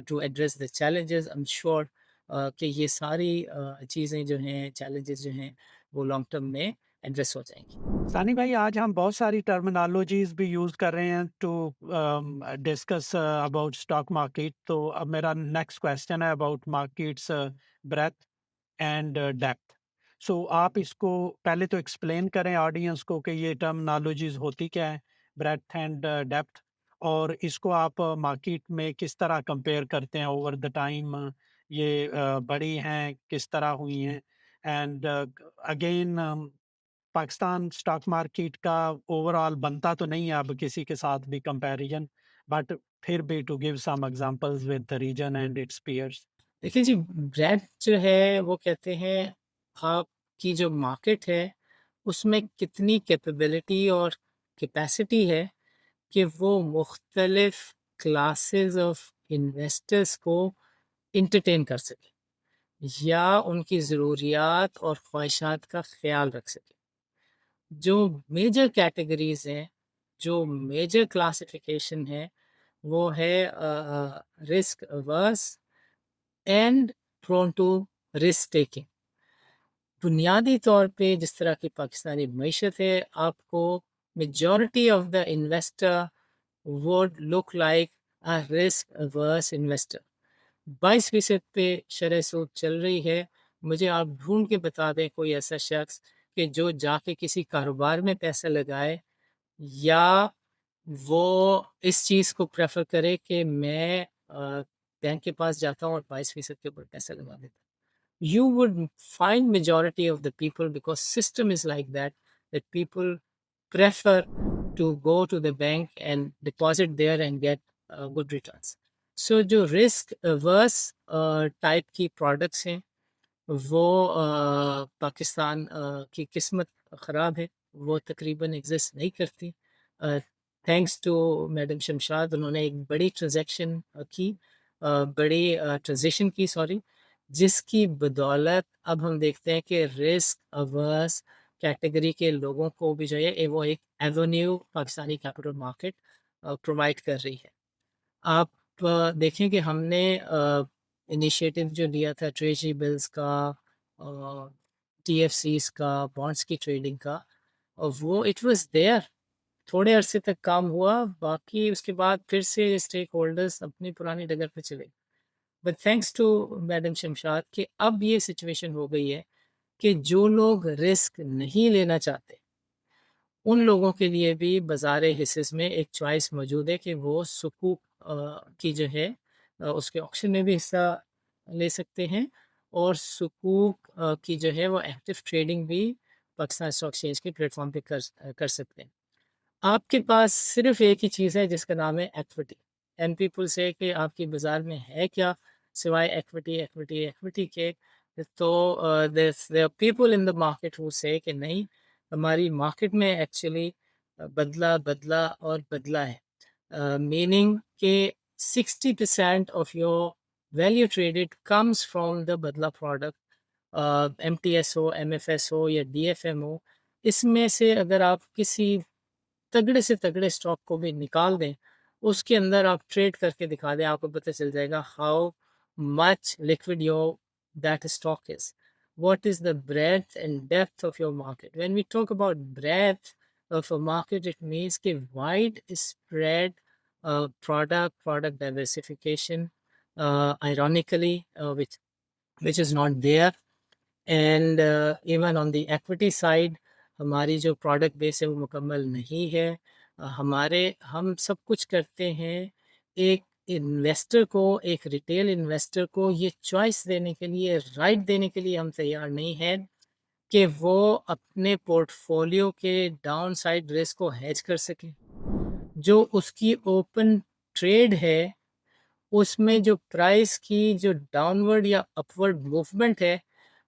to address the challenges. I am sure कि ये सारी चीज़ें जो हैं, चैलेंजेस जो हैं, वो लॉन्ग टर्म में एड्रेस हो जाएंगी। सानी भाई, आज हम बहुत सारी टर्मिनोलॉजीज भी यूज कर रहे हैं to discuss about stock market. तो अब मेरा नेक्स्ट क्वेश्चन है about markets breadth and depth. So आप इसको पहले तो एक्सप्लेन करें ऑडियंस को कि ये टर्मिनोलॉजीज होती क्या है, ब्रेथ एंड डेप्थ, और इसको आप मार्केट में किस तरह कंपेयर करते हैं ओवर द टाइम, ये बड़ी हैं किस तरह हुई हैं। And again Pakistan stock market का ओवरऑल बनता तो नहीं है अब किसी के साथ भी कंपैरिजन, बट फिर भी to give some examples with the region and its peers. देखिए जी, ब्रेड जो है वो कहते हैं आपकी जो मार्केट है, उसमें कितनी कैपेबिलिटी और कैपेसिटी है कि वो मुख्तलिफ़ क्लासेस ऑफ इन्वेस्टर्स को एंटरटेन कर सके या उनकी ज़रूरियात और ख्वाहिशात का ख़्याल रख सके। जो मेजर कैटेगरीज़ हैं, जो मेजर क्लासिफ़िकेशन है, वो है risk averse and prone to risk taking. बुनियादी तौर पे जिस तरह की पाकिस्तानी मईशत है, आपको majority of the investor would look like a risk averse investor. 22% पे शरह सूद चल रही है। मुझे आप ढूंढ के बता दें कोई ऐसा शख्स कि जो जाके किसी कारोबार में पैसा लगाए या वो इस चीज़ को प्रेफर करे कि मैं बैंक के पास जाता हूँ और 22% के ऊपर पैसा लगा देता हूँ। You would find majority of the people, because system is like that people prefer to go to the bank and deposit there and get good returns. So जो risk averse type की products हैं, वो पाकिस्तान की किस्मत ख़राब है, वो तकरीबन एग्जिस्ट नहीं करती। थैंक्स टू मैडम शमशाद, उन्होंने एक बड़ी ट्रांजैक्शन की बड़ी ट्रांज़िशन की, सॉरी, जिसकी बदौलत अब हम देखते हैं कि रिस्क अवर्स कैटेगरी के लोगों को भी जो है वो एक Avenue Pakistani capital market provide कर रही है। आप देखें कि हमने इनिशिएटिव जो लिया था ट्रेजरी बिल्स का, टीएफसीज़ का, बॉन्ड्स की ट्रेडिंग का, और वो इट वाज़ देयर, थोड़े अरसे तक काम हुआ, बाकी उसके बाद फिर से स्टेक होल्डर्स अपनी पुरानी डगर पे चले। But thanks to madam Shamshad कि अब ये सिचुएशन हो गई है कि जो लोग रिस्क नहीं लेना चाहते, उन लोगों के लिए भी बाज़ार हिस्सेस में एक चॉइस मौजूद है कि वो सुकूक की जो है उसके ऑक्शन में भी हिस्सा ले सकते हैं, और सुकूक की जो है वो एक्टिव ट्रेडिंग भी पाकिस्तान स्टॉक एक्सचेंज के प्लेटफॉर्म पे कर सकते हैं। आपके पास सिर्फ एक ही चीज़ है जिसका नाम है इक्विटी, एंड पीपल से कि आपकी बाज़ार में है क्या सिवाय इक्विटी, इक्विटी, इक्विटी के। तो there are people in the market who say कि नहीं, हमारी मार्केट में एक्चुअली बदला बदला और बदला है, मीनिंग कि 60% of your value traded comes from the बदला प्रोडक्ट, एम टी एस हो, एम एफ एस हो या डी एफ एम हो। इसमें से अगर आप किसी तगड़े से तगड़े स्टॉक को भी निकाल दें, उसके अंदर आप ट्रेड करके दिखा दें, आपको पता चल जाएगा how much liquid your that stock is, what is the breadth and depth of your market. When we talk about breadth of a market, it means कि wide spread product diversification, ironically, which is not there. And even on the equity side हमारी जो product base है वो मुकम्मल नहीं है। हम सब कुछ करते हैं एक इन्वेस्टर को, एक रिटेल इन्वेस्टर को ये चॉइस देने के लिए, राइट देने के लिए हम तैयार नहीं हैं कि वो अपने पोर्टफोलियो के डाउन साइड रिस्क को हेज कर सके। जो उसकी ओपन ट्रेड है उसमें जो प्राइस की जो डाउनवर्ड या अपवर्ड मूवमेंट है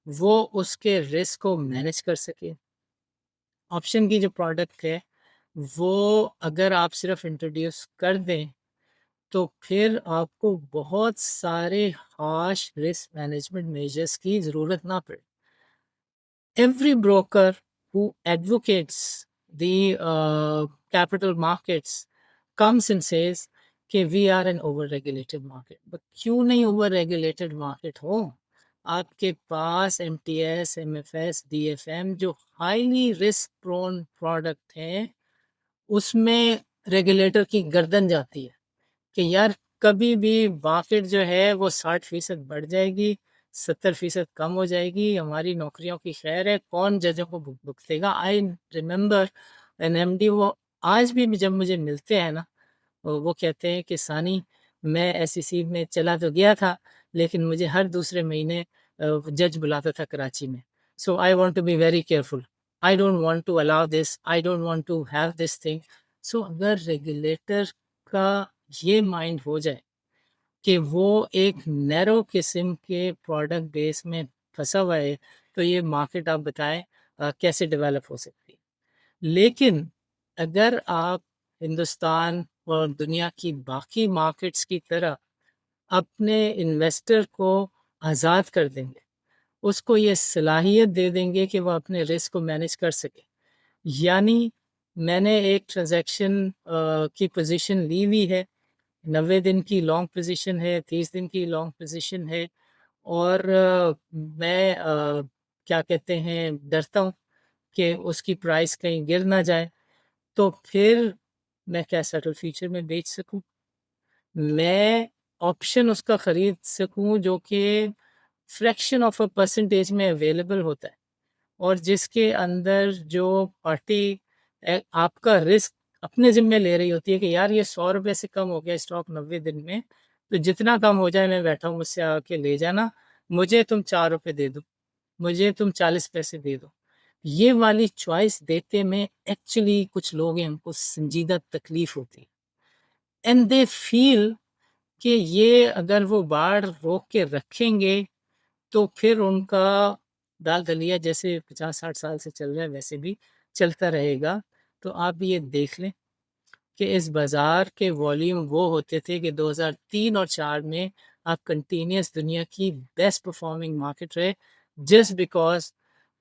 वो उसके रिस्क को मैनेज कर सके। ऑप्शन की जो प्रोडक्ट है वो अगर आप सिर्फ इंट्रोड्यूस कर दें तो फिर आपको बहुत सारे हार्श रिस्क मैनेजमेंट मेजर्स की ज़रूरत ना पड़े। Every broker who advocates the capital markets comes and says कि we are an over regulated market, but क्यों नहीं over regulated market हो? आपके पास M T S, M F S, D F M जो हाईली रिस्क प्रोन प्रोडक्ट हैं उसमें regulator की गर्दन जाती है कि यार कभी भी मार्केट जो है वो 60% बढ़ जाएगी, 70% कम हो जाएगी, हमारी नौकरियों की खैर है, कौन जजों को भुगतेगा। आई रिमेंबर एन एमडी, वो आज भी जब मुझे मिलते हैं ना, वो कहते हैं कि सानी, मैं एसईसी में चला तो गया था लेकिन मुझे हर दूसरे महीने जज बुलाता था कराची में। So I want to be very careful, I don't want to allow this, I don't want to have this thing. So अगर रेगुलेटर का ये माइंड हो जाए कि वो एक नैरो किस्म के प्रोडक्ट बेस में फंसा हुआ है, तो ये मार्केट आप बताएं कैसे डेवलप हो सकती है। लेकिन अगर आप हिंदुस्तान और दुनिया की बाकी मार्केट्स की तरह अपने इन्वेस्टर को आज़ाद कर देंगे, उसको ये सलाहियत दे देंगे कि वह अपने रिस्क को मैनेज कर सके, यानी मैंने एक ट्रांजैक्शन की पोजीशन ली हुई है, 90 दिन की लॉन्ग पोजीशन है, 30 दिन की लॉन्ग पोजीशन है, और मैं क्या कहते हैं डरता हूँ कि उसकी प्राइस कहीं गिर ना जाए, तो फिर मैं क्या सेटल फ्यूचर में बेच सकूँ? मैं ऑप्शन उसका खरीद सकूँ जो कि फ्रैक्शन ऑफ अ परसेंटेज में अवेलेबल होता है, और जिसके अंदर जो पार्टी आपका रिस्क अपने ज़िम्मे ले रही होती है कि यार ये 100 रुपए से कम हो गया स्टॉक 90 दिन में, तो जितना कम हो जाए मैं बैठा हूँ, मुझसे आके ले जाना, मुझे तुम 4 रुपए दे दो, मुझे तुम 40 पैसे दे दो। ये वाली चॉइस देते में एक्चुअली कुछ लोग हैं उनको संजीदा तकलीफ होती है, एंड दे फील कि ये अगर वो बाढ़ रोक के रखेंगे तो फिर उनका दाल दलिया जैसे 50-60 साल से चल रहा है वैसे भी चलता रहेगा। तो आप ये देख लें کہ اس بازار کے والیوم وہ ہوتے تھے کہ 2003 اور 4 میں آپ کنٹینیوس دنیا کی بیسٹ پرفارمنگ مارکیٹ رہے، just because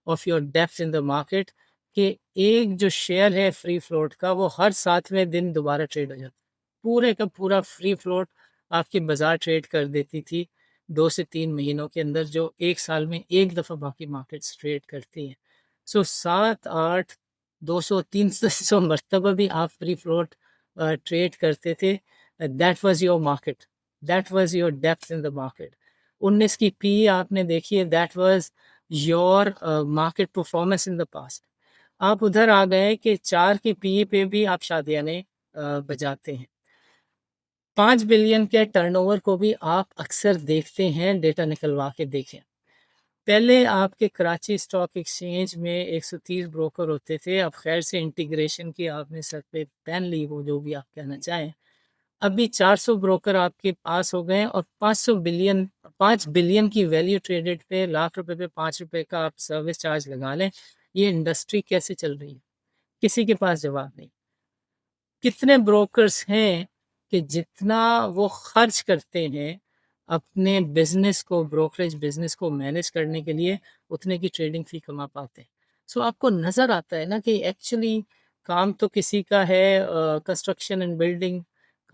of your depth in the market, کہ ایک جو شیئر ہے فری فلوٹ کا وہ ہر 7ویں دن دوبارہ ٹریڈ ہو جاتا، پورے کا پورا فری فلوٹ آپ کی بازار ٹریڈ کر دیتی تھی 2 سے 3 مہینوں کے اندر، جو ایک سال میں ایک دفعہ باقی مارکیٹس ٹریڈ کرتی ہیں۔ سو 7 8 200 300 مرتبہ بھی آپ فری فلوٹ ٹریڈ کرتے تھے، that was your market, that was your depth in the market. 19 کی پی آپ نے دیکھی ہے، that was your market performance in the past. آپ ادھر آ گئے کہ 4 کی پی پہ بھی آپ شادیانے بجاتے ہیں۔ 5 بلین کے ٹرن اوور کو بھی آپ اکثر دیکھتے ہیں، ڈیٹا نکلوا کے دیکھیں۔ پہلے آپ کے کراچی اسٹاک ایکسچینج میں 130 بروکر ہوتے تھے، اب خیر سے انٹیگریشن کی آپ نے سر پہ پہن لی، وہ جو بھی آپ کہنا چاہیں۔ ابھی 400 بروکر آپ کے پاس ہو گئے، اور 5 بلین کی ویلیو ٹریڈڈ پہ ₹1,00,000 پہ ₹5 کا آپ سروس چارج لگا لیں، یہ انڈسٹری کیسے چل رہی ہے؟ کسی کے پاس جواب نہیں۔ کتنے بروکرز ہیں کہ جتنا وہ خرچ کرتے ہیں اپنے بزنس کو، بروکریج بزنس کو مینیج کرنے کے لیے، اتنے کی ٹریڈنگ فی کما پاتے ہیں؟ سو آپ کو نظر آتا ہے نا کہ ایکچولی کام تو کسی کا ہے کنسٹرکشن اینڈ بلڈنگ،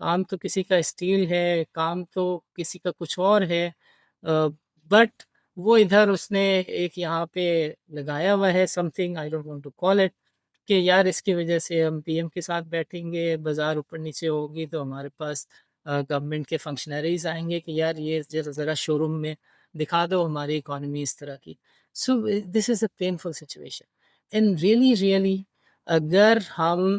کام تو کسی کا اسٹیل ہے، کام تو کسی کا کچھ اور ہے، بٹ وہ ادھر اس نے ایک یہاں پہ لگایا ہوا ہے something, I don't want to call it, کہ یار اس کی وجہ سے ہم پی ایم کے ساتھ بیٹھیں گے، بازار اوپر نیچے ہوگی تو ہمارے پاس گورنمنٹ کے فنکشنریز آئیں گے کہ یار یہ ذرا شو روم میں دکھا دو ہماری اکانومی اس طرح کی۔ So this is a painful situation and really really, اگر ہم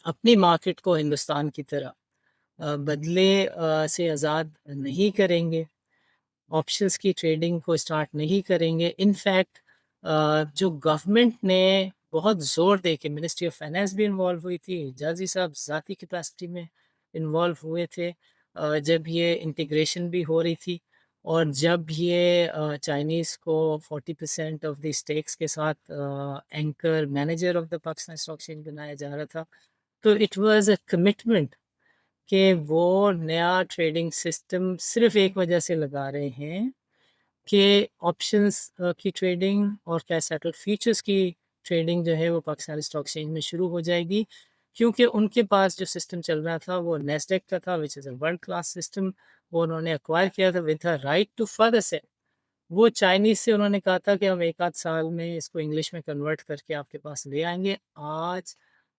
اپنی مارکیٹ کو ہندوستان کی طرح بدلے سے آزاد نہیں کریں گے، آپشنس کی ٹریڈنگ کو اسٹارٹ نہیں کریں گے، ان فیکٹ جو گورنمنٹ نے بہت زور دے کے، منسٹری آف فائنینس بھی انوالو ہوئی تھی، جازی صاحب ذاتی کیپیسٹی میں انوالو ہوئے تھے جب یہ انٹیگریشن بھی ہو رہی تھی، اور جب یہ چائنیز کو 40% آف دی اسٹیکس کے ساتھ anchor manager of the Pakistan stock exchange بنایا جا رہا تھا، تو اٹ واز اے کمٹمنٹ کہ وہ نیا ٹریڈنگ سسٹم صرف ایک وجہ سے لگا رہے ہیں کہ آپشنس کی ٹریڈنگ اور کیش سیٹلڈ فیچرس کی ٹریڈنگ جو ہے وہ پاکستان اسٹاک ایکسچینج میں شروع ہو جائے گی، کیونکہ ان کے پاس جو سسٹم چل رہا تھا وہ نیسڈیک کا تھا، which is a world class system, وہ انہوں نے ایکوائر کیا تھا with right to further sell. وہ چائنیز سے انہوں نے کہا تھا کہ ہم 1 آدھ سال میں اس کو انگلش میں کنورٹ کر کے آپ کے پاس لے آئیں گے۔ آج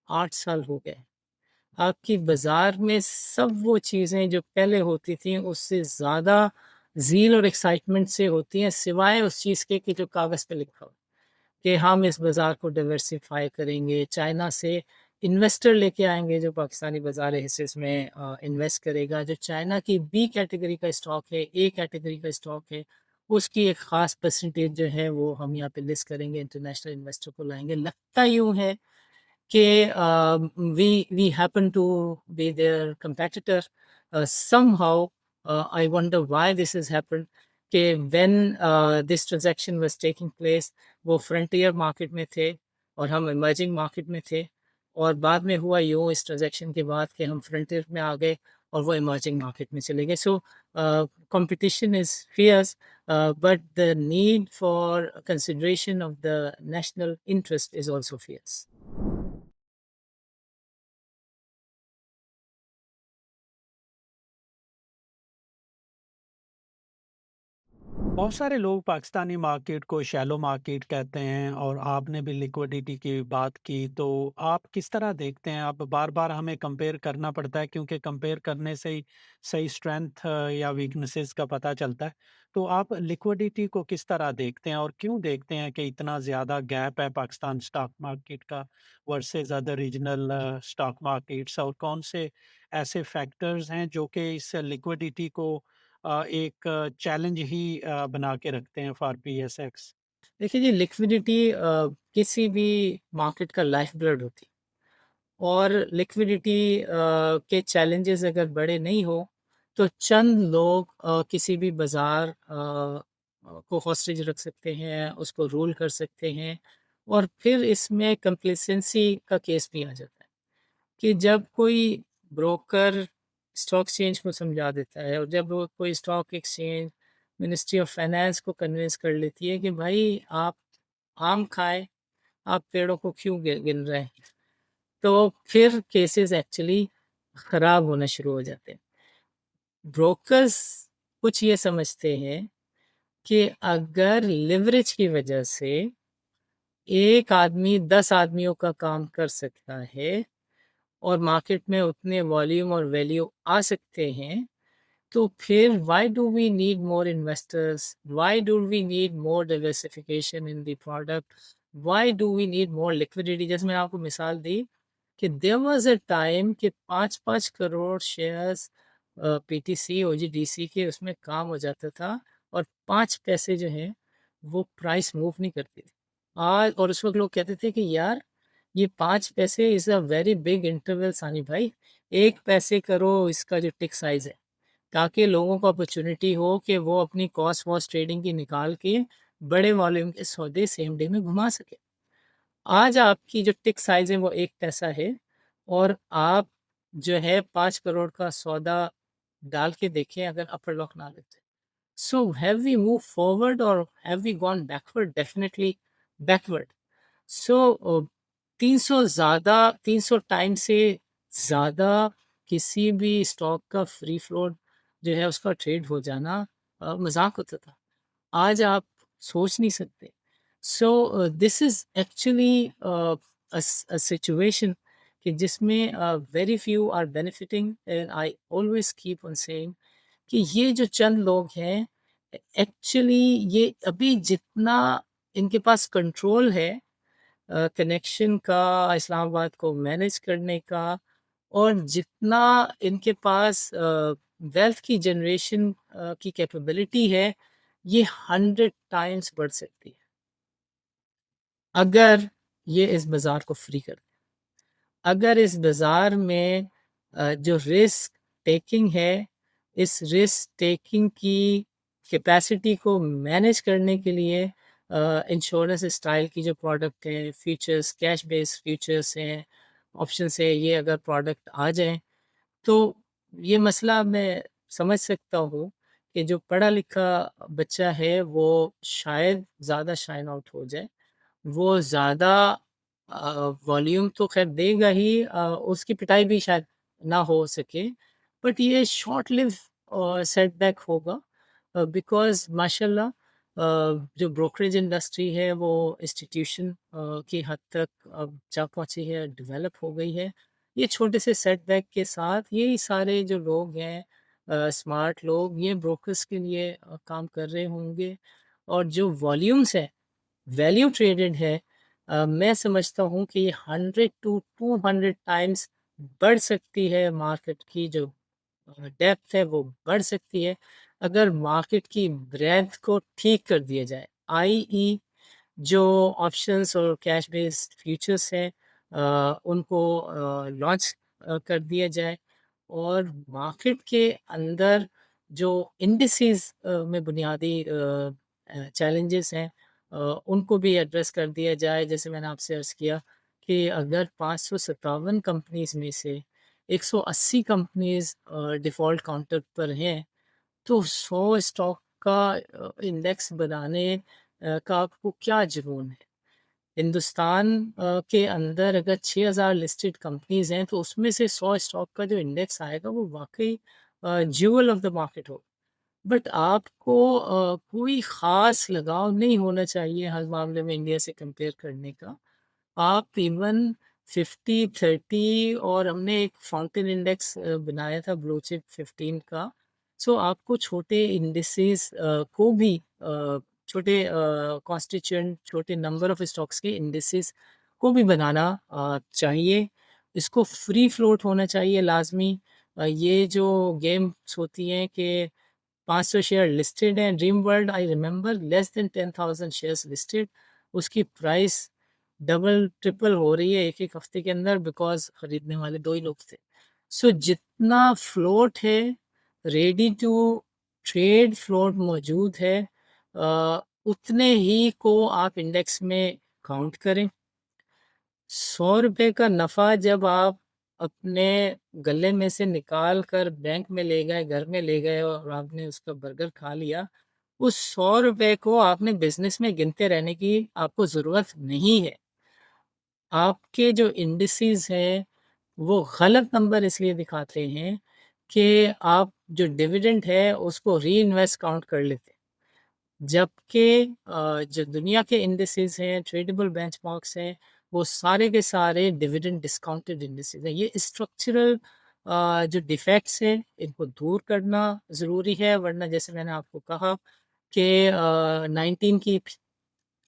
8 سال ہو گئے، آپ کی بازار میں سب وہ چیزیں جو پہلے ہوتی تھیں اس سے زیادہ زیل اور ایکسائٹمنٹ سے ہوتی ہیں، سوائے اس چیز کے کہ جو کاغذ پہ لکھا ہو کہ ہم اس بازار کو ڈائیورسیفائی کریں گے، چائنا سے انویسٹر لے کے آئیں گے جو پاکستانی بازار حصص میں انویسٹ کرے گا، جو چائنا کی بی کیٹیگری کا اسٹاک ہے، اے کیٹیگری کا اسٹاک ہے، اس کی ایک خاص پرسنٹیج جو ہے وہ ہم یہاں پہ لسٹ کریں گے، انٹرنیشنل انویسٹر کو لائیں گے۔ لگتا یوں ہے کہ we happen to be their competitor somehow. I wonder why this has happened کہ when this transaction was taking place وہ فرنٹیئر مارکیٹ میں تھے اور ہم ایمرجنگ مارکیٹ میں تھے، اور بعد میں ہوا یوں اس ٹرانزیکشن کے بعد کہ ہم فرنٹیئر میں آ گئے اور وہ ایمرجنگ مارکیٹ میں چلے گئے۔ سو competition is fierce, but the need for consideration of the national interest is also fierce. بہت سارے لوگ پاکستانی مارکیٹ کو شیلو مارکیٹ کہتے ہیں، اور آپ نے بھی لیکوڈیٹی کی بات کی، تو آپ کس طرح دیکھتے ہیں؟ آپ بار بار ہمیں کمپیئر کرنا پڑتا ہے کیونکہ کمپیئر کرنے سے ہی صحیح اسٹرینتھ یا ویکنسز کا پتہ چلتا ہے، تو آپ لیکوڈیٹی کو کس طرح دیکھتے ہیں اور کیوں دیکھتے ہیں کہ اتنا زیادہ گیپ ہے پاکستان اسٹاک مارکیٹ کا versus other regional stock markets, اور کون سے ایسے فیکٹرز ہیں جو کہ اس لیکوڈیٹی کو ایک چیلنج ہی بنا کے رکھتے ہیں فار پی ایس ایکس؟ دیکھیے جی، لیکوڈیٹی کسی بھی مارکیٹ کا لائف بلڈ ہوتی، اور لیکوڈیٹی کے چیلنجز اگر بڑے نہیں ہو تو چند لوگ کسی بھی بازار کو ہوسٹیج رکھ سکتے ہیں، اس کو رول کر سکتے ہیں، اور پھر اس میں کمپلیسنسی کا کیس بھی آ جاتا ہے کہ جب کوئی بروکر اسٹاک ایکسچینج کو سمجھا دیتا ہے اور جب وہ کوئی stock exchange ministry of finance کو کنونس کر لیتی ہے کہ بھائی آپ آم کھائے، آپ پیڑوں کو کیوں گن رہے ہیں، تو پھر کیسز ایکچولی خراب ہونا شروع ہو جاتے ہیں۔ بروکرز کچھ یہ سمجھتے ہیں کہ اگر لیوریج کی وجہ سے ایک آدمی 10 آدمیوں کا کام کر سکتا ہے اور مارکیٹ میں اتنے والیوم اور ویلیو آ سکتے ہیں، تو پھر why do we need more investors, why do we need more diversification in the product, why do we need more liquidity. جیسے میں آپ کو مثال دی کہ دیر واز اے ٹائم کہ 5 crore shares P T C O G D C کے اس میں کام ہو جاتا تھا اور 5 پیسے جو ہیں وہ پرائس موو نہیں کرتی تھی آج، اور اس وقت لوگ کہتے تھے کہ یار یہ 5 پیسے از اے ویری بگ انٹرول ثانی بھائی، 1 پیسے کرو اس کا جو ٹک سائز ہے، تاکہ لوگوں کو اپرچونٹی ہو کہ وہ اپنی کاسٹ واس ٹریڈنگ کی نکال کے بڑے والیوم کے سودے سیم ڈے میں گھما سکے۔ آج آپ کی جو ٹک سائز ہے وہ 1 پیسہ ہے اور آپ جو ہے 5 کروڑ کا سودا ڈال کے دیکھیں اگر اپر لاک نہ لیتے۔ So have we move forward اور have we gone backward? Definitely backward. So 300 time سے زیادہ کسی بھی اسٹاک کا فری فلوٹ جو ہے اس کا ٹریڈ ہو جانا مذاق ہوتا تھا، آج آپ سوچ نہیں سکتے۔ سو دس از ایکچولی سچویشن کہ جس میں very few are benefiting, and I always keep on seeing کہ یہ جو چند لوگ ہیں ایکچولی یہ ابھی جتنا ان کے پاس کنٹرول ہے کنیکشن کا، اسلام آباد کو مینیج کرنے کا، اور جتنا ان کے پاس ویلتھ کی جنریشن کی کیپیبلٹی ہے، یہ 100 ٹائمز بڑھ سکتی ہے اگر یہ اس بازار کو فری کر دیں۔ اگر اس بازار میں جو رسک ٹیکنگ ہے، اس رسک ٹیکنگ کی کیپیسٹی کو مینیج کرنے کے لیے انشورنس اسٹائل کی جو پروڈکٹ ہیں، فیوچرس، کیش بیس فیوچرس ہیں، آپشنس ہے، یہ اگر پروڈکٹ آ جائیں تو یہ مسئلہ میں سمجھ سکتا ہوں کہ جو پڑھا لکھا بچہ ہے وہ شاید زیادہ شائن آؤٹ ہو جائے، وہ زیادہ والیوم تو خیر دے گا ہی، اس کی پٹائی بھی شاید نہ ہو سکے، بٹ یہ شارٹ لیو سیٹ بیک ہوگا بیکاز ماشاء اللہ جو بروکریج انڈسٹری ہے وہ انسٹیٹیوشن کی حد تک اب جا پہنچی ہے، ڈیولپ ہو گئی ہے۔ یہ چھوٹے سے سیٹ بیک کے ساتھ یہی سارے جو لوگ ہیں اسمارٹ لوگ، یہ بروکرز کے لیے کام کر رہے ہوں گے، اور جو والیومس ہے، ویلیو ٹریڈڈ ہے، میں سمجھتا ہوں کہ یہ 100 to 200 ٹائمز بڑھ سکتی ہے، مارکیٹ کی جو ڈیپتھ ہے وہ بڑھ سکتی ہے اگر مارکیٹ کی بریڈتھ کو ٹھیک کر دیا جائے، آئی ای جو آپشنس اور کیش بیسڈ فیوچرس ہیں ان کو لانچ کر دیا جائے، اور مارکیٹ کے اندر جو انڈیسیز میں بنیادی چیلنجز ہیں ان کو بھی ایڈریس کر دیا جائے۔ جیسے میں نے آپ سے عرض کیا کہ اگر 557 کمپنیز میں سے 180 کمپنیز ڈیفالٹ کاؤنٹر پر ہیں تو 100 اسٹاک کا انڈیکس بنانے کا آپ کو کیا جنون ہے؟ ہندوستان کے اندر اگر 6000 لسٹڈ کمپنیز ہیں تو اس میں سے 100 اسٹاک کا جو انڈیکس آئے گا وہ واقعی جیول آف دا مارکیٹ ہوگا، بٹ آپ کو کوئی خاص لگاؤ نہیں ہونا چاہیے ہر معاملے میں انڈیا سے کمپیئر کرنے کا۔ آپ ایون 50 30 اور ہم نے ایک فاؤنٹین انڈیکس بنایا تھا بلو چپ 15 کا، سو آپ کو چھوٹے انڈیسیز کو بھی چھوٹے کانسٹیچوئنٹ چھوٹے نمبر آف اسٹاکس کے انڈیسیز کو بھی بنانا چاہیے۔ اس کو فری فلوٹ ہونا چاہیے لازمی۔ یہ جو گیمس ہوتی ہیں کہ 500 شیئر لسٹڈ ہیں، dream world I remember less than 10,000 shares listed, اس کی پرائس ڈبل ٹرپل ہو رہی ہے ایک ایک ہفتے کے اندر بیکاز خریدنے والے 2 ہی لوگ تھے۔ سو جتنا فلوٹ ہے، ریڈی ٹو ٹریڈ فلوٹ موجود ہے، اتنے ہی کو آپ انڈیکس میں کاؤنٹ کریں۔ 100 روپے کا نفع جب آپ अपने गले में से निकाल कर बैंक में ले गए, घर में ले गए और आपने उसका बर्गर खा लिया, उस ₹100 को आपने बिज़नेस में गिनते रहने की आपको ज़रूरत नहीं है। आपके जो इंडिसेस हैं, वो गलत नंबर इसलिए दिखाते हैं कि आप जो डिविडेंड है, उसको री-इन्वेस्ट काउंट कर लेते हैं। जबकि जो दुनिया के इंडिसेस हैं, ट्रेडेबल बेंचमार्क्स हैं, वो सारे के सारे डिविडेंड डिस्काउंटेड इंडिसेस हैं। ये स्ट्रक्चरल जो डिफेक्ट्स हैं, इनको दूर करना ज़रूरी है, वरना जैसे मैंने आपको कहा कि 19 की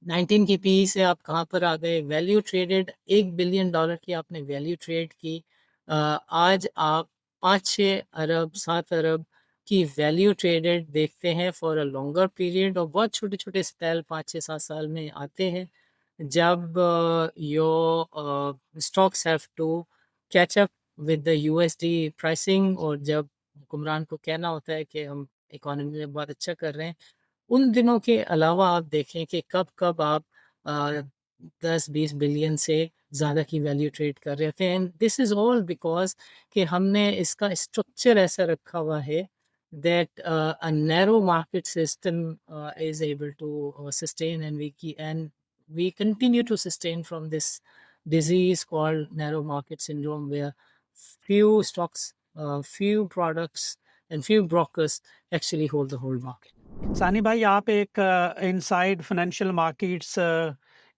19 की पी से आप कहाँ पर आ गए? वैल्यू ट्रेडेड $1 बिलियन की आपने वैल्यू ट्रेड की। आज आप 5-6 अरब, 7 अरब की वैल्यू ट्रेडेड देखते हैं फॉर अ लॉन्गर पीरियड और बहुत छोटे-छोटे स्पेल 5, 6, 7 साल में आते हैं। जब your stocks have to catch up with the USD pricing और जब हुक्मरान को कहना होता है कि हम इकोनॉमी में बहुत अच्छा कर रहे हैं, उन दिनों के अलावा आप देखें कि कब-कब आप अ, 10-20 बिलियन से ज़्यादा की वैल्यू ट्रेड कर रहे थे and this is all because कि हमने इसका स्ट्रक्चर ऐसा रखा हुआ है that a narrow market system is able to sustain and we continue to sustain from this disease called narrow market syndrome where few stocks, few products and few brokers actually hold the whole market. सानी भाई, आप एक inside financial markets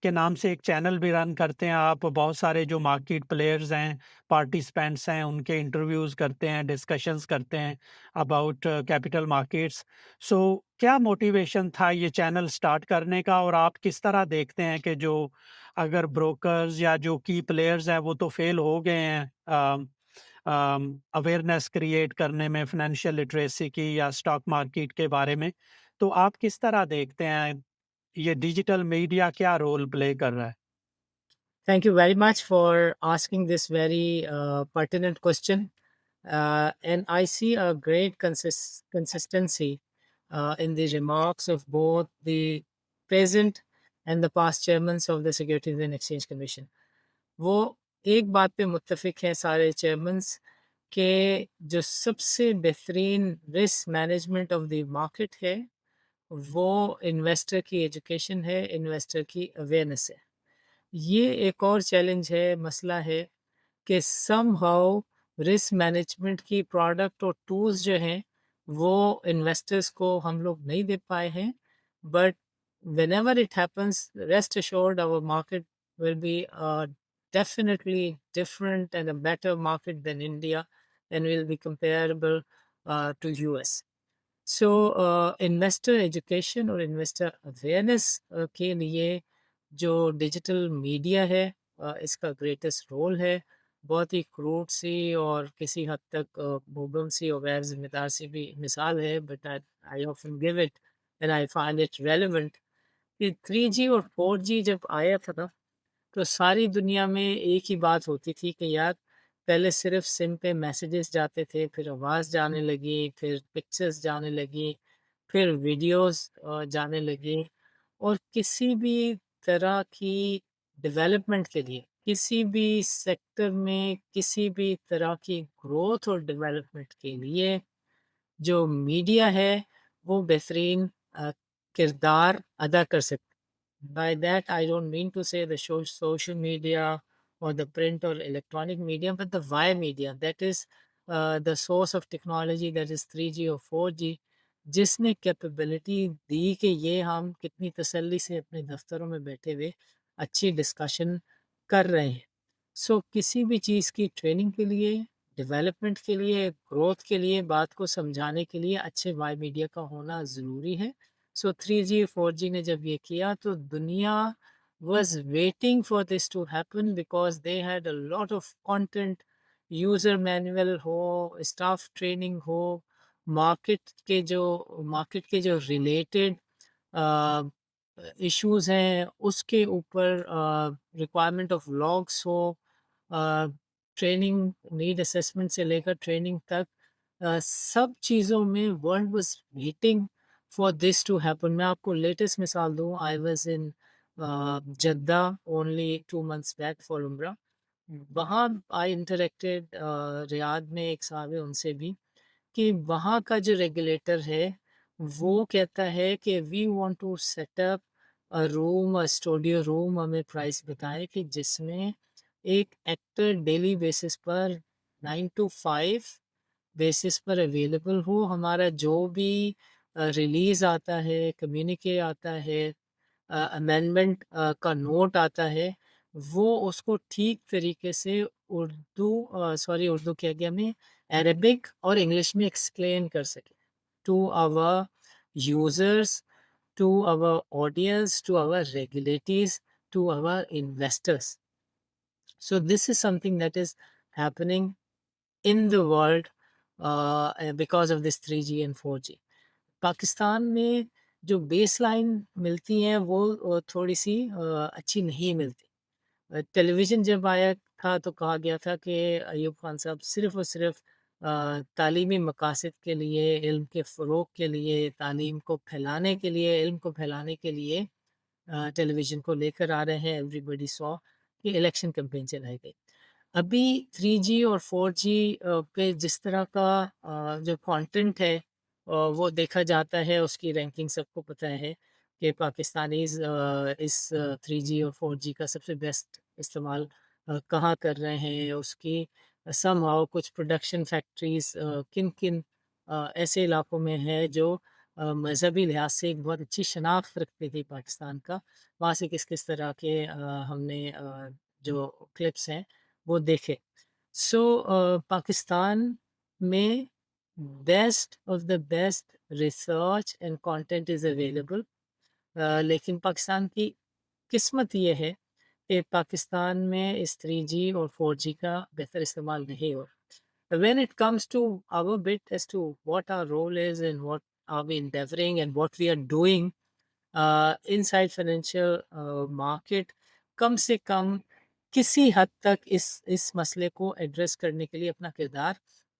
के नाम से एक channel भी run करते हैं। आप बहुत सारे जो मार्केट प्लेयर्स हैं, पार्टिसिपेंट्स हैं, उनके इंटरव्यूज़ करते हैं, डिस्कशंस करते हैं अबाउट कैपिटल मार्केट्स। सो क्या मोटिवेशन था ये चैनल स्टार्ट करने का, और आप किस तरह देखते हैं कि जो अगर ब्रोकर्स या जो की प्लेयर्स हैं वो तो फेल हो गए हैं अवेयरनेस क्रिएट करने में फाइनेंशियल लिटरेसी की या स्टॉक मार्केट के बारे में, तो आप किस तरह देखते हैं ये डिजिटल मीडिया क्या रोल प्ले कर रहा है? Thank you very much for asking this very pertinent question. And I see a great consistency in the remarks of both the present and the past chairmen of the Securities and Exchange Commission. वो एक बात पे मुत्तफिक हैं सारे chairman's के जो सबसे बेहतरीन risk management of the market है, वो इन्वेस्टर की एजुकेशन है, इन्वेस्टर की अवेयरनेस है। ये एक और चैलेंज है, मसला है कि समहाउ रिस्क मैनेजमेंट की प्रोडक्ट और टूल्स जो हैं, वो इन्वेस्टर्स को हम लोग नहीं दे पाए हैं। But whenever it happens, rest assured our market will be definitely different and a better market than India and will be comparable to US. So investor education और इन्वेस्टर अवेयरनेस के लिए जो डिजिटल मीडिया है, इसका greatest role है। बहुत ही crude सी और किसी हद तक मुबहम सी और गैर जिम्मेदार सी भी मिसाल है, but I I often give it and I find it relevant कि 3G और 4G जब आया था ना, तो सारी दुनिया में एक ही बात होती थी कि यार पहले सिर्फ सिम पे मैसेजेस जाते थे, फिर आवाज़ जाने लगी, फिर पिक्चर्स जाने लगी, फिर वीडियोस जाने लगी और किसी भी तरह की डेवलपमेंट के लिए, किसी भी सेक्टर में, किसी भी तरह की ग्रोथ और डेवलपमेंट के लिए जो मीडिया है, वो बेहतरीन किरदार अदा कर सकता है। By that, I don't mean to say the social media or the print or electronic media, but the wire media. That is the source of technology that is 3G or 4G, जिसने capability दी कि ये हम कितनी तसल्ली से अपने दफ्तरों में बैठे हुए अच्छी डिस्कशन कर रहे हैं। सो किसी भी चीज़ की ट्रेनिंग के लिए, डेवलपमेंट के लिए, ग्रोथ के लिए, बात को समझाने के लिए अच्छे वाई मीडिया का होना ज़रूरी है। सो 3G, 4G ने जब ये किया तो दुनिया was waiting for this to happen because they had a lot of content, user manual हो, स्टाफ ट्रेनिंग हो, मार्केट के जो रिलेटेड इश्यूज़ हैं उसके ऊपर रिक्वायरमेंट ऑफ लॉग्स हो, ट्रेनिंग नीड असेसमेंट से लेकर ट्रेनिंग तक, सब चीज़ों में world was waiting for this to happen. मैं आपको लेटेस्ट मिसाल दूँ, I was in Jeddah only 2 months back for उम्रा। वहाँ आई इंटरेक्टेड रियाद में एक साहब है उनसे भी कि वहाँ का जो रेगुलेटर है वो कहता है कि we want to set up a room, a studio room, हमें प्राइस बताएं कि जिसमें एक एक्टर डेली बेसिस पर 9 to 5 बेसिस पर अवेलेबल हो। हमारा जो भी रिलीज आता है, कम्युनिके आता है, अमेंडमेंट का नोट आता है, वो उसको ठीक तरीके से उर्दू सॉरी उर्दू क्या गया मैं अरबिक और इंग्लिश में एक्सप्लेन कर सके to our users, to our audience, to our regulatories, to our investors. So this is something that is happening in the world because of this 3G and 4G. Pakistan में जो baseline मिलती हैं वो थोड़ी सी अच्छी नहीं मिलती। टेलीविज़न जब आया था तो कहा गया था कि अयूब खान साहब सिर्फ़ और सिर्फ़ तालीमी मकासद के लिए, इल्म के फ़रोग़ के लिए, तालीम को फैलाने के लिए, इल्म को फैलाने के लिए टेलीविज़न को लेकर आ रहे हैं। एवरीबॉडी सॉ कि इलेक्शन कैंपेन चलाई गई। अभी 3G और 4G पे जिस तरह का जो कंटेंट है वो देखा जाता है, उसकी रैंकिंग सबको पता है कि पाकिस्तानीज़ इस 3G और 4G का सबसे बेस्ट इस्तेमाल कहाँ कर रहे हैं। उसकी समहाउ कुछ प्रोडक्शन फैक्ट्रीज़ किन-किन ऐसे इलाकों में है जो मज़हबी लिहाज से एक बहुत अच्छी शनाख्त रखती थी पाकिस्तान का। वहाँ से किस-किस तरह के हमने जो क्लिप्स हैं वो देखे। सो पाकिस्तान में best of the best research and content is available. लेकिन पाकिस्तान की किस्मत ये है कि पाकिस्तान में इस 3G और 4G का बेहतर इस्तेमाल नहीं हो रहा। When it comes to our bit as to what our role is and what are we endeavoring and what we are doing inside financial market कम से कम किसी हद तक इस मसले को एड्रेस करने के लिए अपना किरदार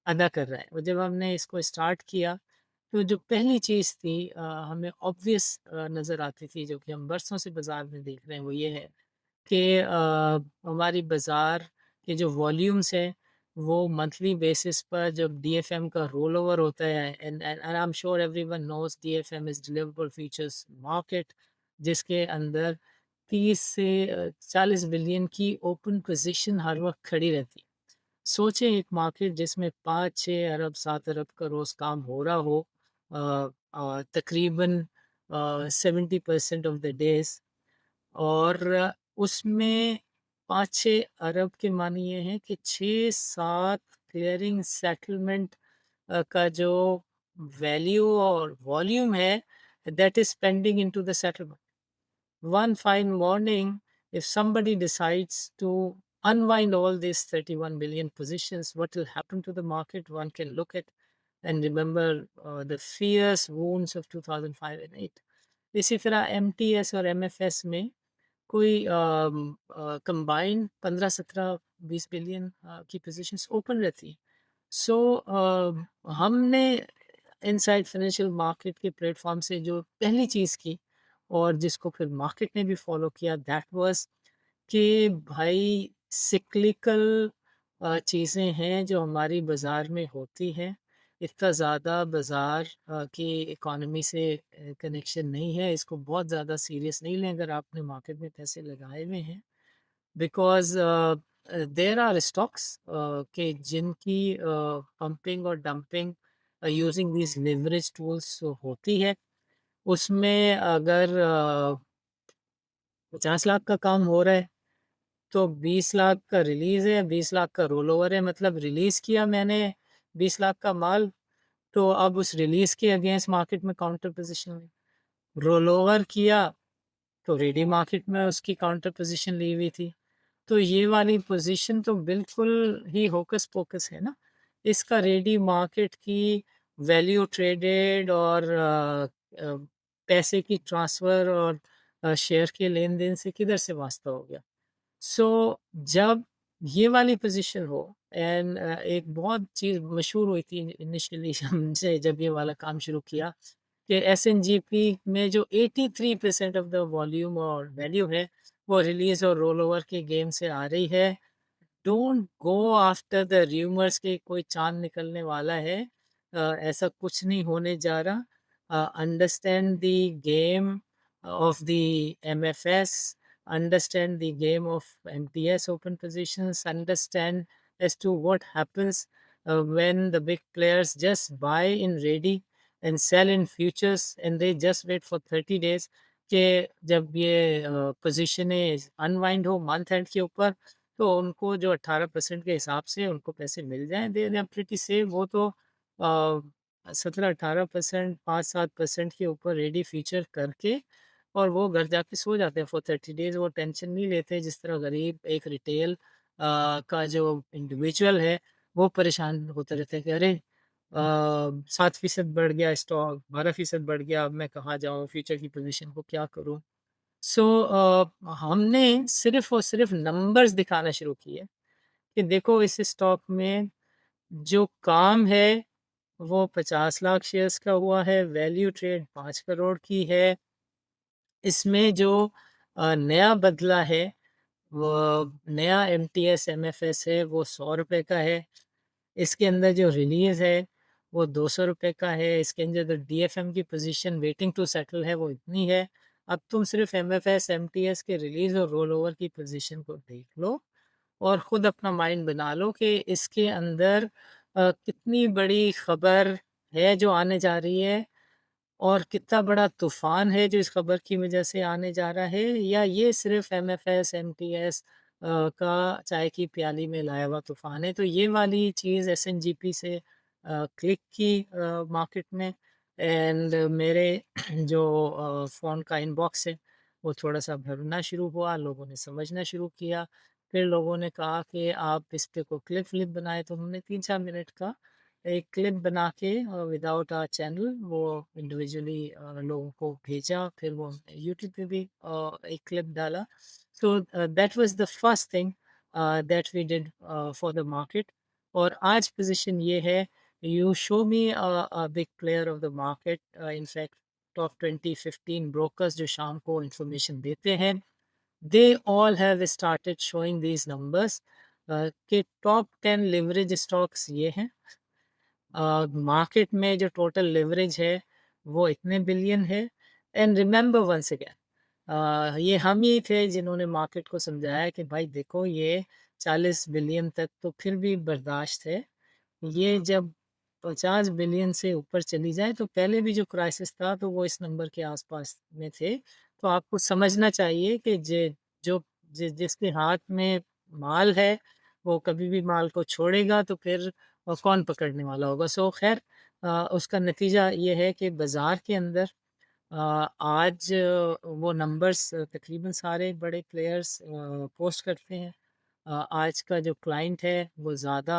अदा कर रहा है। और जब हमने इसको स्टार्ट किया तो जो पहली चीज़ थी हमें ऑब्वियस नज़र आती थी, जो कि हम बरसों से बाज़ार में देख रहे हैं, वो ये है कि हमारी बाज़ार के जो वॉल्यूम्स हैं वो मंथली बेसिस पर जब डीएफएम का रोल ओवर होता है, and I am sure everyone knows DFM is deliverable futures market, जिसके अंदर 30 से 40 बिलियन की ओपन पोजीशन हर वक्त खड़ी रहती है। सोचें एक मार्केट जिसमें 5-6 अरब 7 अरब का रोज़ काम हो रहा हो तकरीबन 70% ऑफ द डेज, और उसमें 5-6 अरब के मानी ये हैं कि 6-7 क्लियरिंग सेटलमेंट का जो वैल्यू और वॉल्यूम है that is pending into the settlement. One fine morning, if somebody decides to unwind all these 31 billion positions, what will happen to the market? One can look at and remember the fierce wounds of 2005 and 8. इसी तरह MTS और MFS में कोई combined 15-17-20 billion की positions open रहती है। सो हमने inside financial market के प्लेटफॉर्म से जो पहली चीज़ की और जिसको फिर मार्केट ने भी फॉलो किया, दैट वाज कि भाई सिक्लिकल चीज़ें हैं जो हमारी बाज़ार में होती हैं। इतना ज़्यादा बाज़ार की इकॉनमी से कनेक्शन नहीं है। इसको बहुत ज़्यादा सीरियस नहीं लें अगर आपने मार्केट में पैसे लगाए हुए हैं, बिकॉज़ देयर आर स्टॉक्स के जिनकी पंपिंग और dumping using these leverage tools होती है। उसमें अगर 50 लाख का काम हो रहा है तो 20 लाख का रिलीज़ है, 20 लाख का रोल ओवर है। मतलब रिलीज़ किया मैंने 20 लाख का माल, तो अब उस रिलीज़ के अगेंस्ट मार्केट में काउंटर पोज़ीशन हुई। रोल ओवर किया तो रेडी मार्केट में उसकी काउंटर पोज़ीशन ली हुई थी। तो ये वाली पोज़ीशन तो बिल्कुल ही होकस पोकस है ना। इसका रेडी मार्केट की वैल्यू ट्रेडेड और पैसे की ट्रांसफ़र और शेयर के लेन-देन से किधर से वास्ता हो गया। सो जब ये वाली पोजीशन हो एंड एक बहुत चीज़ मशहूर हुई थी इनिशियली हमसे जब ये वाला काम शुरू किया कि एसएनजीपी में जो 83% ऑफ द वॉल्यूम और वैल्यू है वो रिलीज और रोल ओवर के गेम से आ रही है। Don't go after the rumours कि कोई चाँद निकलने वाला है। ऐसा कुछ नहीं होने जा रहा। Understand the game of the MFS, understand the game of MTS open positions, understand as to what happens when the big players just buy in ready and sell in futures and they just wait for 30 days कि जब ये पोजीशनें unwind हो month and के ऊपर, तो उनको जो 18% के हिसाब से उनको पैसे मिल जाएँ, दे आर प्रीटी सेफ। वो तो 17-18%, 5-7% के ऊपर रेडी फ्यूचर करके और वो घर जाके सो जाते हैं फॉर 30 डेज़। वो टेंशन नहीं लेते जिस तरह गरीब एक रिटेल का जो इंडिविजुअल है, वो परेशान होते रहते हैं कि अरे 7% बढ़ गया स्टॉक, 12% बढ़ गया, अब मैं कहाँ जाऊँ, फ्यूचर की पोज़ीशन को क्या करूँ? सो हमने सिर्फ़ और सिर्फ़ नंबर्स दिखाना शुरू किए कि देखो इस स्टॉक में जो काम है, वो 50 लाख शेयर्स का हुआ है, वैल्यू ट्रेड 5 करोड़ की है। इसमें जो नया बदला है, वो नया एमटीएस एमएफएस है, वो ₹100 का है। इसके अंदर जो रिलीज़ है, वो ₹200 का है। इसके अंदर जो डीएफएम की पोज़ीशन वेटिंग टू सेटल है, वो इतनी है। अब तुम सिर्फ़ एमएफएस, एमटीएस के रिलीज़ और रोल ओवर की पोज़ीशन को देख लो और खुद अपना माइंड बना लो कि इसके अंदर कितनी बड़ी खबर है जो आने जा रही है और कितना बड़ा तूफ़ान है जो इस खबर की वजह से आने जा रहा है, या ये सिर्फ़ एमएफएस, एमटीएस का चाय की प्याली में लाया हुआ तूफ़ान है। तो ये वाली चीज़ एसएनजीपी से क्लिक की मार्केट में एंड मेरे जो फ़ोन का इनबॉक्स है, वो थोड़ा-सा भरना शुरू हुआ, लोगों ने समझना शुरू किया। फिर लोगों ने कहा कि आप इस पे कोई क्लिप-विलिप बनाएँ, तो हमने 3-4 मिनट का एक क्लिप बना के विदाउट आवर चैनल वो इंडिविजुअली लोगों को भेजा। फिर वो यूट्यूब पे भी एक क्लिप डाला। So that was the first thing that we did for the market. और आज पोज़ीशन ये है, you show me big player of the market, in fact top 20-15 brokers जो शाम को इन्फॉर्मेशन देते हैं, they all have started showing these numbers कि टॉप 10 लिवरेज स्टॉक्स ये हैं। मार्केट में जो टोटल लेवरेज है वो इतने बिलियन है। एंड रिमेंबर वंस अगेन, ये हम ही थे जिन्होंने मार्केट को समझाया कि भाई देखो ये 40 बिलियन तक तो फिर भी बर्दाश्त है, ये जब 50 बिलियन से ऊपर चली जाए, तो पहले भी जो क्राइसिस था तो वो इस नंबर के आसपास में थे। तो आपको समझना चाहिए कि जो जिसके हाथ में माल है, वो कभी भी माल को छोड़ेगा तो फिर कौन पकड़ने वाला होगा। सो खैर, उसका नतीजा ये है कि बाज़ार के अंदर आज वो नंबर्स तकरीबन सारे बड़े प्लेयर्स पोस्ट करते हैं। आज का जो क्लाइंट है वो ज़्यादा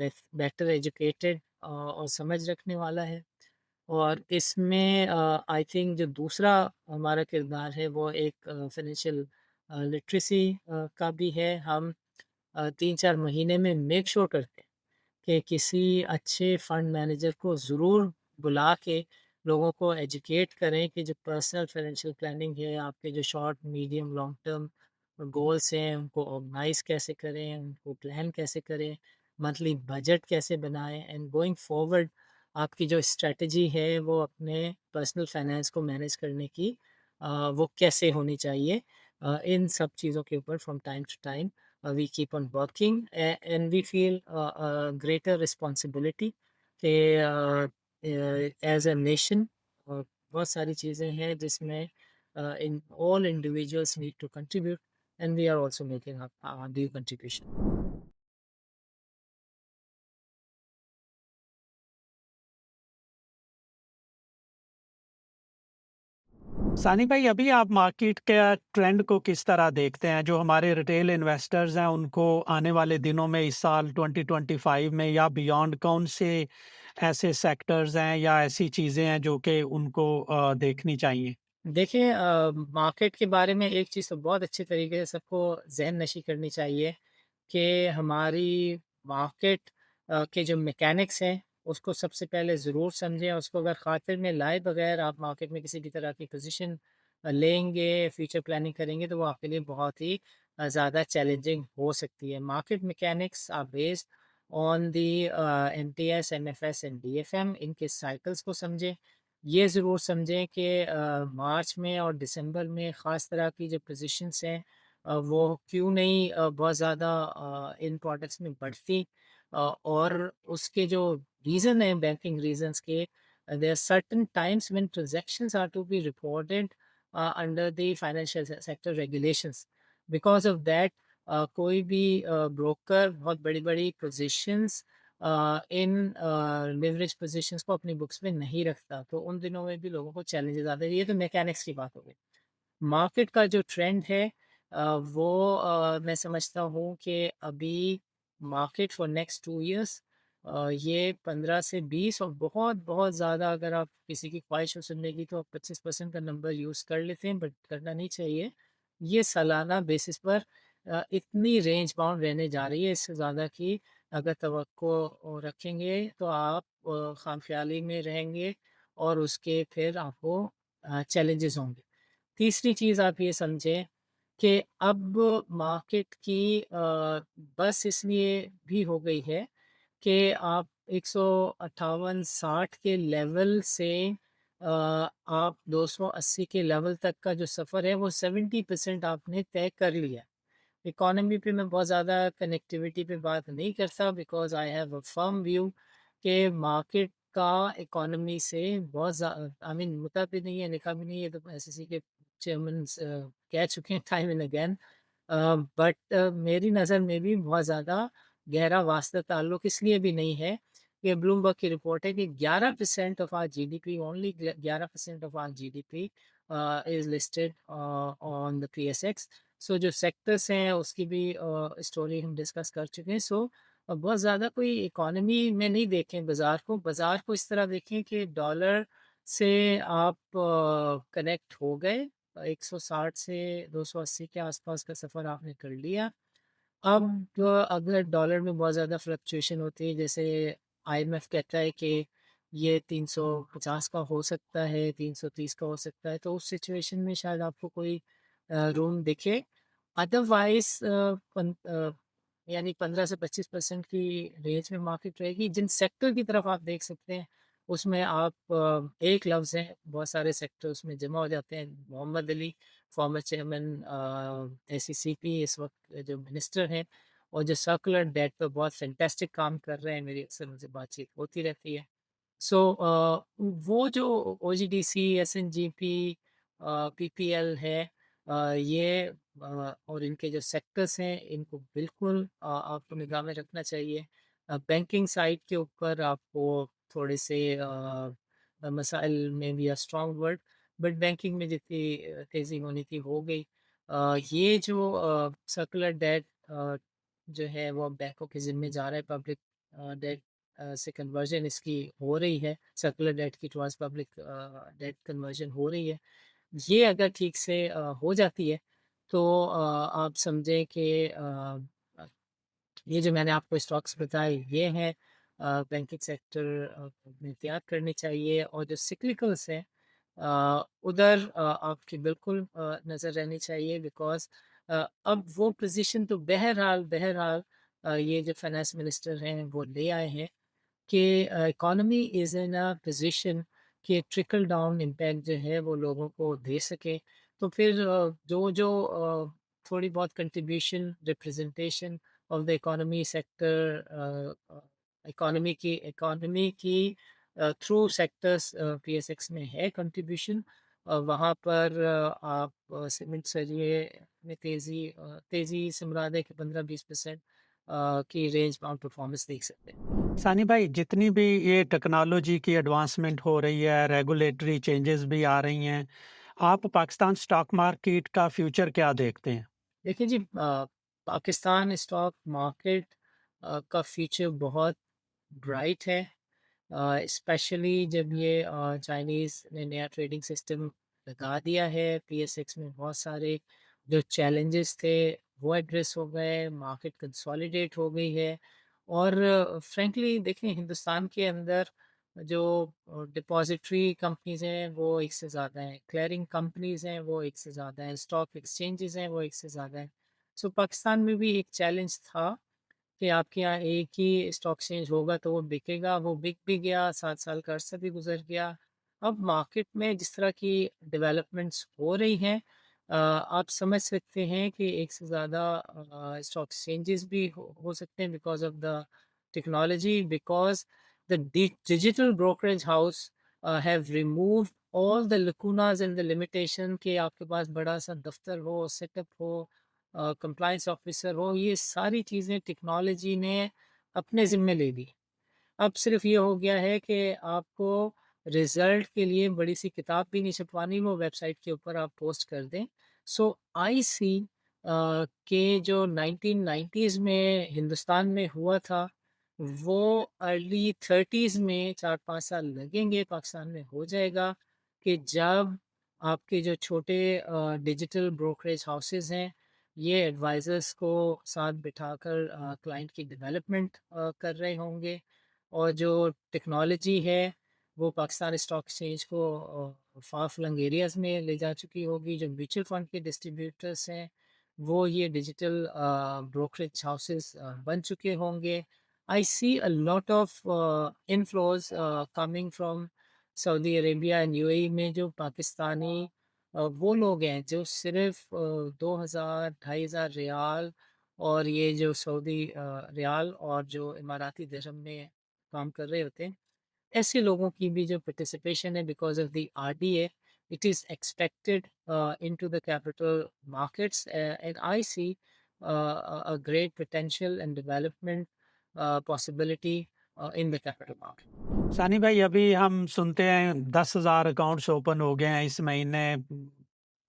बेटर एजुकेटेड और समझ रखने वाला है। और इसमें आई थिंक जो दूसरा हमारा किरदार है वो एक फाइनेंशियल लिटरेसी का भी है। हम 3-4 महीने में मेक श्योर करते हैं कि किसी अच्छे फंड मैनेजर को ज़रूर बुला के लोगों को एजुकेट करें कि जो पर्सनल फाइनेंशियल प्लानिंग है, आपके जो short, medium, long term goals हैं, उनको ऑर्गेनाइज़ कैसे करें, उनको प्लान कैसे करें, मंथली बजट कैसे बनाएँ एंड गोइंग फॉरवर्ड आपकी जो स्ट्रैटेजी है, वो अपने पर्सनल फाइनेंस को मैनेज करने की वो कैसे होनी चाहिए। इन सब चीज़ों के ऊपर from time to time we keep on working and we feel a greater responsibility कि as a nation बहुत सारी चीज़ें हैं जिसमें in all individuals need to contribute and we are also making our due contribution. सानी भाई, अभी आप मार्केट के ट्रेंड को किस तरह देखते हैं? जो हमारे रिटेल इन्वेस्टर्स हैं, उनको आने वाले दिनों में इस साल 2025 में या बियॉन्ड कौन से ऐसे सेक्टर्स हैं या ऐसी चीज़ें हैं जो कि उनको देखनी चाहिए? देखिए, मार्केट के बारे में एक चीज़ तो बहुत अच्छे तरीके से सबको ज़हन नशी करनी चाहिए कि हमारी मार्केट के जो मैकेनिक्स हैं, उसको सबसे पहले ज़रूर समझें। उसको अगर ख़ातिर में लाए बगैर आप मार्केट में किसी भी तरह की पोज़ीशन लेंगे, फ्यूचर प्लानिंग करेंगे, तो वो आपके लिए बहुत ही ज़्यादा चैलेंजिंग हो सकती है। Market mechanics are based on the MTS, MFS and DFM, इनके साइकिल्स को समझें। ये ज़रूर समझें कि मार्च में और दिसंबर में ख़ास तरह की जो पोजीशंस हैं वो क्यों नहीं बहुत ज़्यादा इन प्रोडक्ट्स में बढ़ती, और उसके जो रीज़न है बैंकिंग रीजंस के, there are certain times when transactions are to be reported under the financial sector regulations. Because of that कोई भी ब्रोकर बहुत बड़ी बड़ी पोजीशंस इन लिवरेज पोजीशंस को अपनी बुक्स में नहीं रखता, तो उन दिनों में भी लोगों को चैलेंजेस आते हैं। ये तो मैकेनिक्स की बात हो गई। मार्केट का जो ट्रेंड है वो मैं समझता हूँ कि अभी मार्केट फॉर नेक्स्ट 2 इयर्स ये 15 से 20, और बहुत बहुत ज़्यादा अगर आप किसी की ख्वाहिश हो सुनने की तो आप 25% का नंबर यूज़ कर लेते हैं, बट करना नहीं चाहिए। ये सालाना बेसिस पर इतनी रेंज बाउंड रहने जा रही है, इससे ज़्यादा की अगर तवक्को रखेंगे तो आप खामख्याली में रहेंगे, और उसके फिर आपको चैलेंजेस होंगे। तीसरी चीज़ आप ये समझें कि अब मार्केट की बस इसलिए भी हो गई है कि आप 158-60 के लेवल से आप 280 के लेवल तक का जो सफ़र है वो 70% आपने तय कर लिया। इकोनॉमी पे मैं बहुत ज़्यादा कनेक्टिविटी पे बात नहीं करता, because I have a firm view कि मार्केट का इकोनॉमी से बहुत आई मीन मुता भी नहीं है, लिखा भी नहीं है, तो एसएससी के चेयरमैन कह चुके हैं टाइम एंड अगेन। बट मेरी नज़र में भी बहुत ज़्यादा गहरा वास्ता ताल्लुक इसलिए भी नहीं है कि ब्लूमबर्ग की रिपोर्ट है कि 11% of our GDP, only 11% of our GDP is listed on the PSX. सो जो सेक्टर्स हैं उसकी भी स्टोरी हम डिस्कस कर चुके हैं। सो बहुत ज़्यादा कोई इकोनॉमी में नहीं देखें बाज़ार को इस तरह देखें कि डॉलर से आप कनेक्ट हो गए, 160 से 280 के आसपास का सफ़र आपने कर लिया। अब अगर डॉलर में बहुत ज़्यादा फ्लक्चुएशन होती है, जैसे आईएमएफ कहता है कि ये 350 का हो सकता है, 330 का हो सकता है, तो उस सिचुएशन में शायद आपको कोई रूम दिखे। अदरवाइज़ यानी 15 से 25% की रेंज में मार्केट रहेगी। जिन सेक्टर की तरफ आप देख सकते हैं, उसमें आप एक लफ्ज़ है, बहुत सारे सेक्टर उसमें जमा हो जाते हैं। मोहम्मद अली, फॉर्मर चेयरमैन एसीसीपी, इस वक्त जो मिनिस्टर हैं, और जो सर्कुलर डेट पे बहुत फैंटास्टिक काम कर रहे हैं, मेरी अक्सर उनसे बातचीत होती रहती है। सो वो जो ओजीडीसी, एसएनजीपी, पीपीएल है, ये और इनके जो सेक्टर्स हैं, इनको बिल्कुल आपको निगाह में रखना चाहिए। बैंकिंग साइड के ऊपर आपको थोड़े से मसाइल में भी स्ट्रॉन्ग वर्ड, बट बैंकिंग में जितनी तेज़ी होनी थी हो गई। ये जो सर्कुलर डेट जो है वो बैंकों के ज़िम्मे जा रहा है, पब्लिक डेट से कन्वर्जन इसकी हो रही है, सर्कुलर डेट की टुवर्ड्स पब्लिक डेट कन्वर्जन हो रही है। ये अगर ठीक से हो जाती है तो आप समझें कि ये जो मैंने आपको स्टॉक्स बताए ये हैं, बैंकिंग सेक्टर में एहतियात करनी चाहिए, और जो सिक्लिकल्स हैं उधर आपकी बिल्कुल नज़र रहनी चाहिए, बिकॉज़ अब वो पोज़ीशन तो बहरहाल बहरहाल ये जो फाइनेंस मिनिस्टर हैं वो ले आए हैं कि economy is in a position कि ट्रिकल डाउन इम्पैक्ट जो है वो लोगों को दे सके। तो फिर जो जो थोड़ी बहुत contribution representation of the economy sector, economy की थ्रू सेक्टर्स पीएसएक्स में है कंट्रीब्यूशन, वहाँ पर आप सीमेंट सरिये में तेज़ी से मुराद है कि 15-20% की रेंज बाउंड परफॉर्मेंस देख सकते हैं। सानी भाई, जितनी भी ये टेक्नोलॉजी की एडवांसमेंट हो रही है, रेगुलेटरी चेंजेस भी आ रही हैं, आप पाकिस्तान स्टॉक मार्केट का फ्यूचर क्या देखते हैं? देखिए जी, पाकिस्तान स्टॉक मार्केट का फ्यूचर बहुत ब्राइट है, स्पेशली जब ये चाइनीज़ ने नया ट्रेडिंग सिस्टम लगा दिया है। पीएसएक्स में बहुत सारे जो चैलेंजेस थे वो एड्रेस हो गए, मार्केट कंसोलिडेट हो गई है, और फ्रैंकली देखें हिंदुस्तान के अंदर जो डिपॉजिटरी कंपनीज़ हैं वो एक से ज़्यादा हैं, क्लियरिंग कंपनीज़ हैं वो एक से ज़्यादा हैं, स्टॉक एक्सचेंजेस हैं वो एक से ज़्यादा हैं। सो पाकिस्तान में भी एक चैलेंज था कि आपके यहाँ एक ही स्टॉक एक्सचेंज होगा तो वो बिकेगा, वो बिक भी गया, 7 साल का अरसा भी गुज़र गया। अब मार्केट में जिस तरह की डेवलपमेंट्स हो रही हैं आप समझ सकते हैं कि एक से ज़्यादा स्टॉक एक्सचेंजेस भी हो सकते हैं because of the technology, because the digital brokerage house have removed all the lacunas and the limitation कि आपके पास बड़ा-सा दफ़्तर हो, सेटअप हो, कंप्लायंस ऑफिसर हो, ये सारी चीज़ें टेक्नोलॉजी ने अपने ज़िम्मे ले ली। अब सिर्फ़ ये हो गया है कि आपको रिज़ल्ट के लिए बड़ी सी किताब भी नहीं छपवानी, वो वेबसाइट के ऊपर आप पोस्ट कर दें। सो आई सी के जो 1990s में हिंदुस्तान में हुआ था, वो अर्ली 30s में 4-5 साल लगेंगे, पाकिस्तान में हो जाएगा कि जब आपके जो छोटे डिजिटल ब्रोकरेज हाउसेज़ हैं, ये एडवाइज़र्स को साथ बिठाकर क्लाइंट की डेवलपमेंट कर रहे होंगे और जो टेक्नोलॉजी है वो पाकिस्तान स्टॉक एक्सचेंज को फार फ्लंग एरियाज़ में ले जा चुकी होगी। जो म्यूचुअल फंड के डिस्ट्रीब्यूटर्स हैं वो ये डिजिटल ब्रोकरेज हाउसेस बन चुके होंगे। I see a lot of inflows coming from Saudi Arabia and UAE में जो पाकिस्तानी वो लोग हैं जो सिर्फ 2000 2500 रियाल और ये जो सऊदी रियाल और जो इमाराती दिरहम में काम कर रहे होते हैं, ऐसे लोगों की भी जो पार्टिसिपेशन है because of the RDA, it is expected into the capital markets, and I see a great potential and development possibility in the capital market. सानी भाई, अभी हम सुनते हैं 10,000 अकाउंट्स ओपन हो गए हैं इस महीने,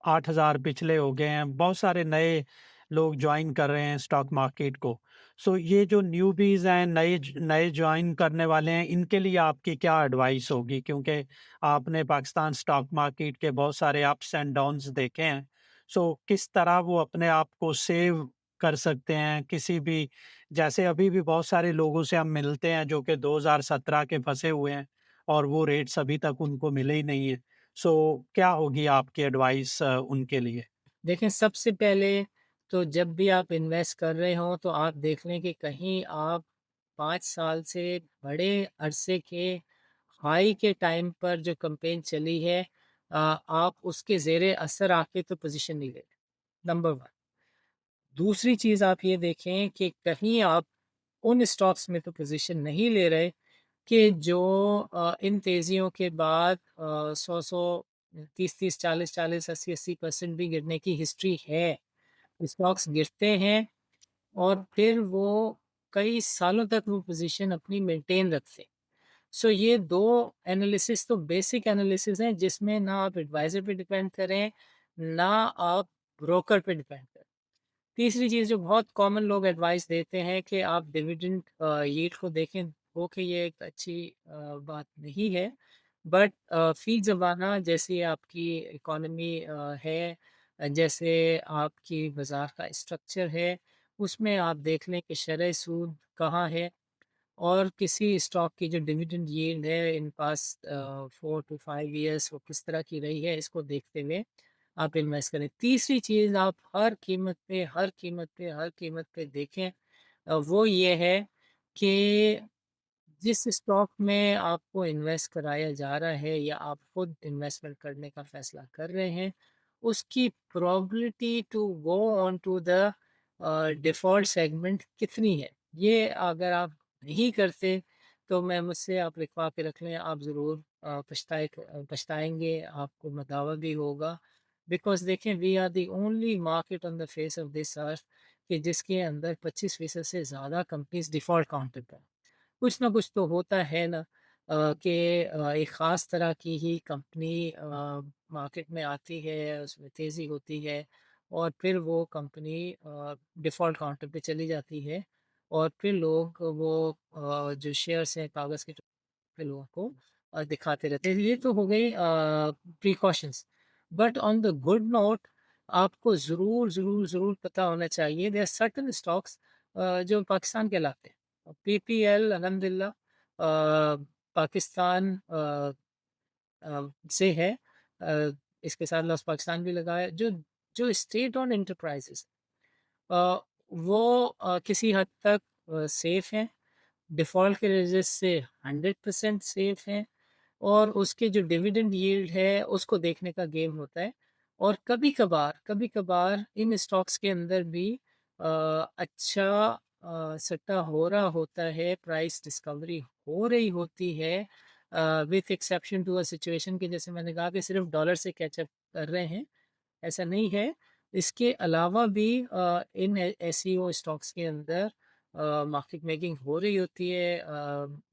8,000 पिछले हो गए हैं, बहुत सारे नए लोग ज्वाइन कर रहे हैं स्टॉक मार्केट को। सो ये जो न्यूबीज हैं, नए ज्वाइन करने वाले हैं, इनके लिए आपकी क्या एडवाइस होगी? क्योंकि आपने पाकिस्तान स्टॉक मार्केट के बहुत सारे अप्स एंड डाउन्स देखे हैं। सो किस तरह वो अपने आप को सेव कर सकते हैं किसी भी, जैसे अभी भी बहुत सारे लोगों से हम मिलते हैं जो कि 2017 के फंसे हुए हैं और वो रेट्स अभी तक उनको मिले ही नहीं है। सो क्या होगी आपकी एडवाइस उनके लिए? देखें, सबसे पहले तो जब भी आप इन्वेस्ट कर रहे हों तो आप देख लें कि कहीं आप 5 साल से बड़े अरसे के हाई के टाइम पर जो कैंपेन चली है आप उसके ज़ेरे असर आके तो पोज़ीशन नहीं ले रहे, नंबर 1। दूसरी चीज़ आप ये देखें कि कहीं आप उन स्टॉक्स में तो पोज़ीशन नहीं ले रहे कि जो इन तेज़ियों के बाद 100-100, 30-30, 40-40, 80-80% भी गिरने की हिस्ट्री है। स्टॉक्स गिरते हैं और फिर वो कई सालों तक वो पोज़ीशन अपनी मेंटेन रखते हैं। सो ये 2 एनालिसिस तो बेसिक एनालिसिस हैं जिसमें ना आप एडवाइज़र पे डिपेंड करें, ना आप ब्रोकर पे डिपेंड करें। तीसरी चीज़ जो बहुत कॉमन लोग एडवाइस देते हैं कि आप डिविडेंड यील्ड को देखें, वो कि ये एक अच्छी बात नहीं है। बट फ़ी ज़माना जैसी आपकी इकॉनमी है, जैसे आपकी बाज़ार का स्ट्रक्चर है, उसमें आप देख लें कि शरह सूद कहाँ है और किसी स्टॉक की जो डिविडेंड यील्ड है इन पास्ट 4 टू 5 इयर्स वो किस तरह की रही है, इसको देखते हुए आप इन्वेस्ट करें। तीसरी चीज़ आप हर कीमत पे, हर कीमत पे, हर कीमत पे देखें वो ये है कि जिस स्टॉक में आपको इन्वेस्ट कराया जा रहा है या आप खुद इन्वेस्टमेंट करने का फैसला कर रहे हैं, उसकी probability to go on to the default segment कितनी है? ये अगर आप नहीं करते, तो मैं मुझसे आप लिखवा के रख लें, आप ज़रूर पछताएँगे, आपको मदावा भी होगा। बिकॉज़ देखें, we are the only market on the face of this earth कि जिसके अंदर 25% से ज़्यादा कंपनीज़ डिफ़ॉल्ट काउंटर पे हैं। कुछ ना कुछ तो होता है ना कि एक ख़ास तरह की ही कंपनी मार्केट में आती है, उसमें तेज़ी होती है और फिर वो कंपनी डिफ़ॉल्ट काउंटर पे चली जाती है और फिर लोग वो जो शेयर्स हैं कागज़ के पे लोगों को दिखाते रहते हैं। ये तो हो गई precautions. But on the good note आपको ज़रूर, ज़रूर, ज़रूर पता होना चाहिए देयर आर सर्टेन स्टॉक्स जो पाकिस्तान कहलाते हैं। पीपीएल अल्हम्दुलिल्लाह पाकिस्तान से है। इसके साथ लॉस पाकिस्तान भी लगा है। जो जो स्टेट ओन्ड एंटरप्राइज़ेज़ अ, वो किसी हद तक सेफ़ हैं, डिफ़ॉल्ट के वजह से 100% सेफ़ हैं और उसके जो डिविडेंड यील्ड है, उसको देखने का गेम होता है। और कभी-कभार इन स्टॉक्स के अंदर भी अ, अच्छा सट्टा हो रहा होता है, प्राइस डिस्कवरी हो रही होती है with exception to a situation कि जैसे मैंने कहा कि सिर्फ़ डॉलर से कैच अप कर रहे हैं, ऐसा नहीं है। इसके अलावा भी इन एसईओ स्टॉक्स के अंदर मार्केट मेकिंग हो रही होती है,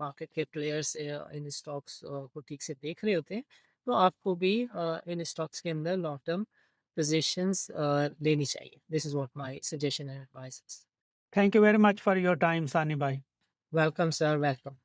मार्केट के प्लेयर्स इन स्टॉक्स को ठीक से देख रहे होते हैं, तो आपको भी इन स्टॉक्स के अंदर लॉन्ग टर्म पोजीशंस लेनी चाहिए। This is what my suggestion and advice is. Thank you very much for your time, Sani bhai. Welcome sir, welcome.